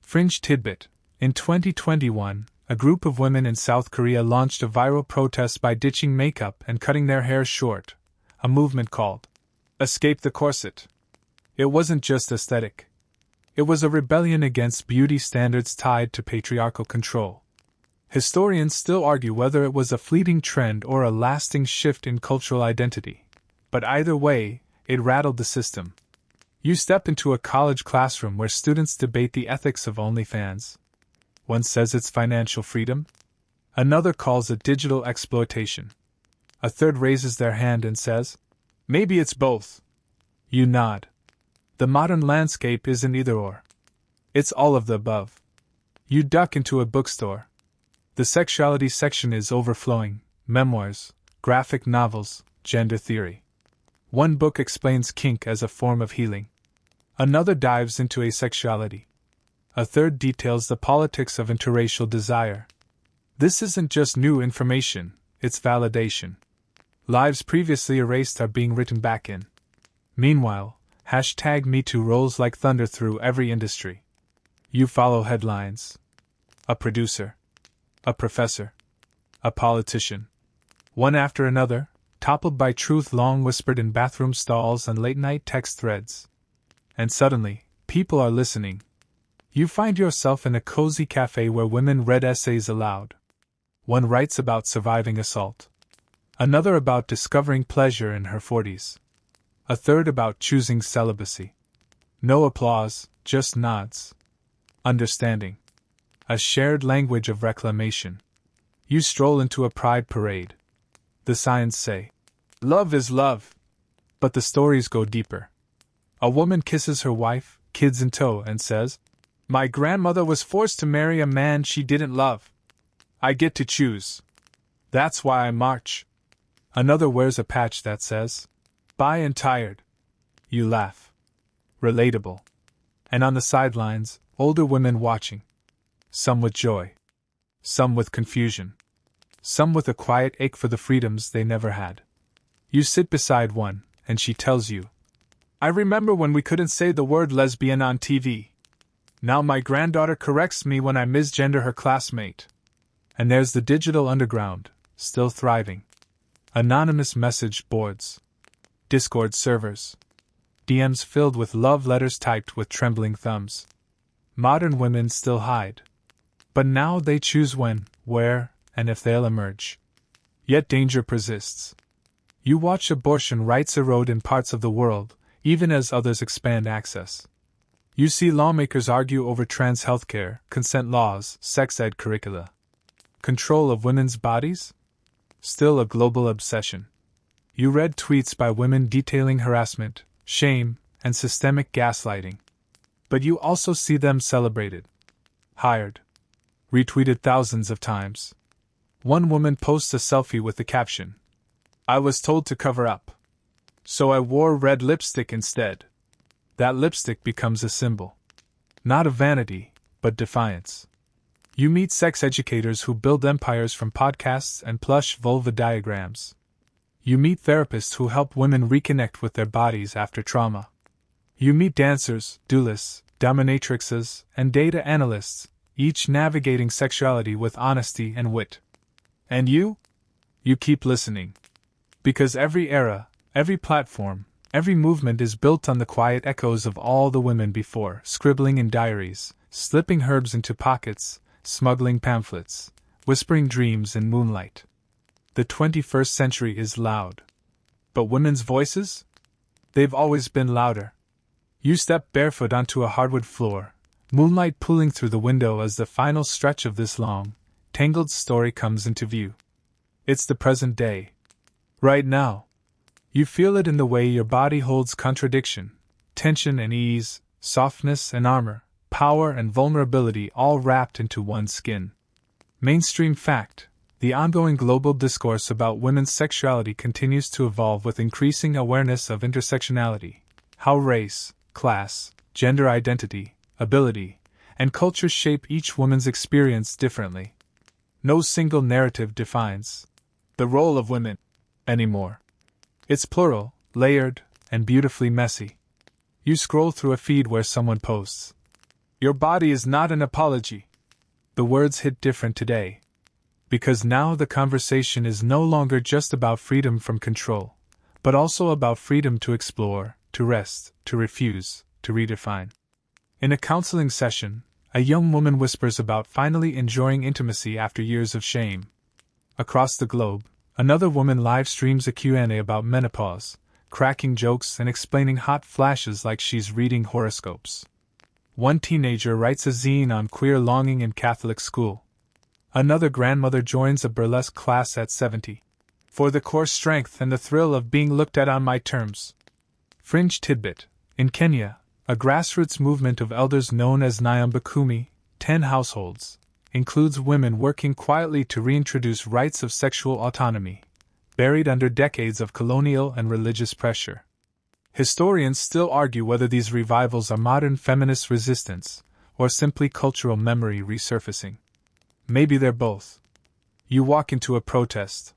Speaker 1: Fringe tidbit: in 2021, a group of women in South Korea launched a viral protest by ditching makeup and cutting their hair short, a movement called Escape the Corset. It wasn't just aesthetic. It was a rebellion against beauty standards tied to patriarchal control. Historians still argue whether it was a fleeting trend or a lasting shift in cultural identity. But either way, it rattled the system. You step into a college classroom where students debate the ethics of OnlyFans. One says it's financial freedom. Another calls it digital exploitation. A third raises their hand and says, "Maybe it's both." You nod. The modern landscape isn't either-or. It's all of the above. You duck into a bookstore. The sexuality section is overflowing: memoirs, graphic novels, gender theory. One book explains kink as a form of healing. Another dives into asexuality. A third details the politics of interracial desire. This isn't just new information, it's validation. Lives previously erased are being written back in. Meanwhile, #MeToo rolls like thunder through every industry. You follow headlines. A producer. A professor. A politician. One after another, toppled by truth long whispered in bathroom stalls and late-night text threads. And suddenly, people are listening. You find yourself in a cozy cafe where women read essays aloud. One writes about surviving assault. Another about discovering pleasure in her 40s. A third about choosing celibacy. No applause, just nods. Understanding. A shared language of reclamation. You stroll into a pride parade. The signs say, "Love is love." But the stories go deeper. A woman kisses her wife, kids in tow, and says, "My grandmother was forced to marry a man she didn't love. I get to choose. That's why I march." Another wears a patch that says, "Bi and tired." You laugh. Relatable. And on the sidelines, older women watching. Some with joy. Some with confusion. Some with a quiet ache for the freedoms they never had. You sit beside one, and she tells you, "I remember when we couldn't say the word lesbian on TV. Now my granddaughter corrects me when I misgender her classmate." And there's the digital underground, still thriving. Anonymous message boards. Discord servers. DMs filled with love letters typed with trembling thumbs. Modern women still hide. But now they choose when, where, and if they'll emerge. Yet danger persists. You watch abortion rights erode in parts of the world, even as others expand access. You see lawmakers argue over trans healthcare, consent laws, sex ed curricula. Control of women's bodies? Still a global obsession. You read tweets by women detailing harassment, shame, and systemic gaslighting. But you also see them celebrated. Hired. Retweeted thousands of times. One woman posts a selfie with the caption, "I was told to cover up. So I wore red lipstick instead." That lipstick becomes a symbol. Not of vanity, but defiance. You meet sex educators who build empires from podcasts and plush vulva diagrams. You meet therapists who help women reconnect with their bodies after trauma. You meet dancers, duelists, dominatrixes, and data analysts, each navigating sexuality with honesty and wit. And you? You keep listening. Because every era, every platform, every movement is built on the quiet echoes of all the women before, scribbling in diaries, slipping herbs into pockets, smuggling pamphlets, whispering dreams in moonlight. The 21st century is loud. But women's voices? They've always been louder. You step barefoot onto a hardwood floor, moonlight pooling through the window as the final stretch of this long, tangled story comes into view. It's the present day. Right now. You feel it in the way your body holds contradiction, tension and ease, softness and armor, power and vulnerability all wrapped into one skin. Mainstream fact: the ongoing global discourse about women's sexuality continues to evolve with increasing awareness of intersectionality, how race, class, gender identity, ability, and culture shape each woman's experience differently. No single narrative defines the role of women anymore. It's plural, layered, and beautifully messy. You scroll through a feed where someone posts, "Your body is not an apology." The words hit different today. Because now the conversation is no longer just about freedom from control, but also about freedom to explore, to rest, to refuse, to redefine. In a counseling session, a young woman whispers about finally enjoying intimacy after years of shame. Across the globe, another woman live streams a Q&A about menopause, cracking jokes and explaining hot flashes like she's reading horoscopes. One teenager writes a zine on queer longing in Catholic school. Another grandmother joins a burlesque class at 70. For the core strength and the thrill of being looked at on my terms. Fringe tidbit: in Kenya, a grassroots movement of elders known as Nyambakumi, 10 households, includes women working quietly to reintroduce rights of sexual autonomy, buried under decades of colonial and religious pressure. Historians still argue whether these revivals are modern feminist resistance, or simply cultural memory resurfacing. Maybe they're both. You walk into a protest.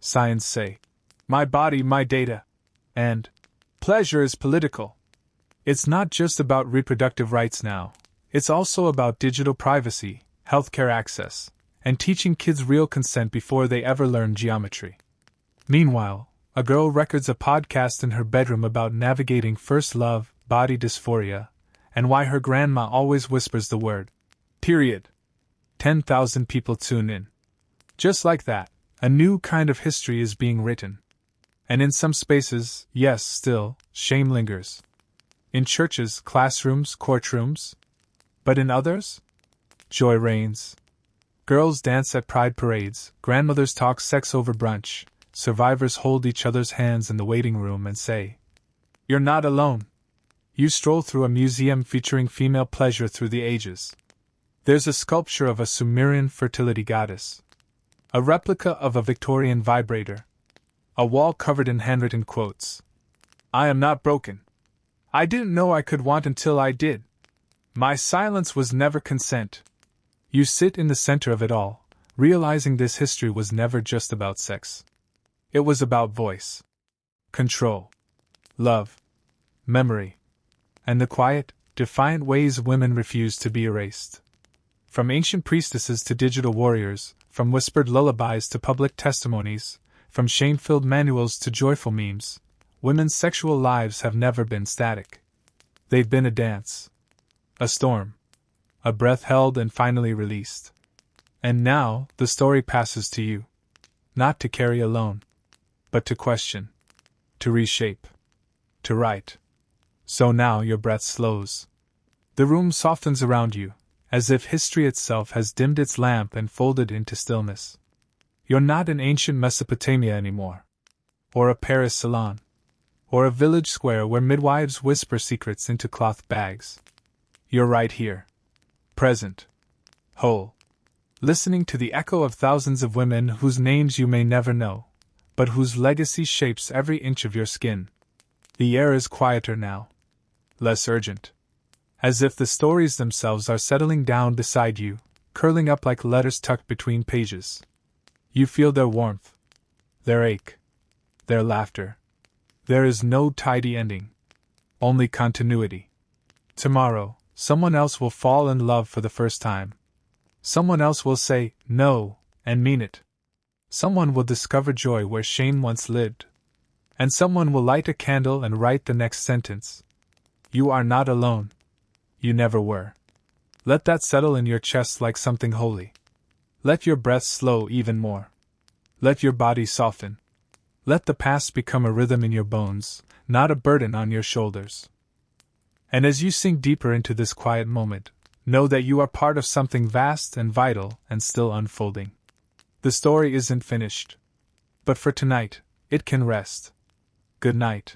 Speaker 1: Signs say, "My body, my data," and "Pleasure is political." It's not just about reproductive rights now, it's also about digital privacy, healthcare access, and teaching kids real consent before they ever learn geometry. Meanwhile, a girl records a podcast in her bedroom about navigating first love, body dysphoria, and why her grandma always whispers the word period. 10,000 people tune in. Just like that, a new kind of history is being written. And in some spaces, yes, still, shame lingers. In churches, classrooms, courtrooms. But in others? Joy reigns. Girls dance at pride parades, grandmothers talk sex over brunch, survivors hold each other's hands in the waiting room and say, "You're not alone." You stroll through a museum featuring female pleasure through the ages. There's a sculpture of a Sumerian fertility goddess, a replica of a Victorian vibrator, a wall covered in handwritten quotes. "I am not broken. I didn't know I could want until I did. My silence was never consent." You sit in the center of it all, realizing this history was never just about sex. It was about voice, control, love, memory, and the quiet, defiant ways women refused to be erased. From ancient priestesses to digital warriors, from whispered lullabies to public testimonies, from shame-filled manuals to joyful memes, women's sexual lives have never been static. They've been a dance, a storm, a breath held and finally released. And now, the story passes to you. Not to carry alone, but to question, to reshape, to write. So now your breath slows. The room softens around you, as if history itself has dimmed its lamp and folded into stillness. You're not in ancient Mesopotamia anymore. Or a Paris salon. Or a village square where midwives whisper secrets into cloth bags. You're right here. Present. Whole. Listening to the echo of thousands of women whose names you may never know, but whose legacy shapes every inch of your skin. The air is quieter now. Less urgent. As if the stories themselves are settling down beside you, curling up like letters tucked between pages. You feel their warmth. Their ache. Their laughter. There is no tidy ending. Only continuity. Tomorrow, someone else will fall in love for the first time. Someone else will say, no, and mean it. Someone will discover joy where shame once lived. And someone will light a candle and write the next sentence. You are not alone. You never were. Let that settle in your chest like something holy. Let your breath slow even more. Let your body soften. Let the past become a rhythm in your bones, not a burden on your shoulders. And as you sink deeper into this quiet moment, know that you are part of something vast and vital and still unfolding. The story isn't finished. But for tonight, it can rest. Good night.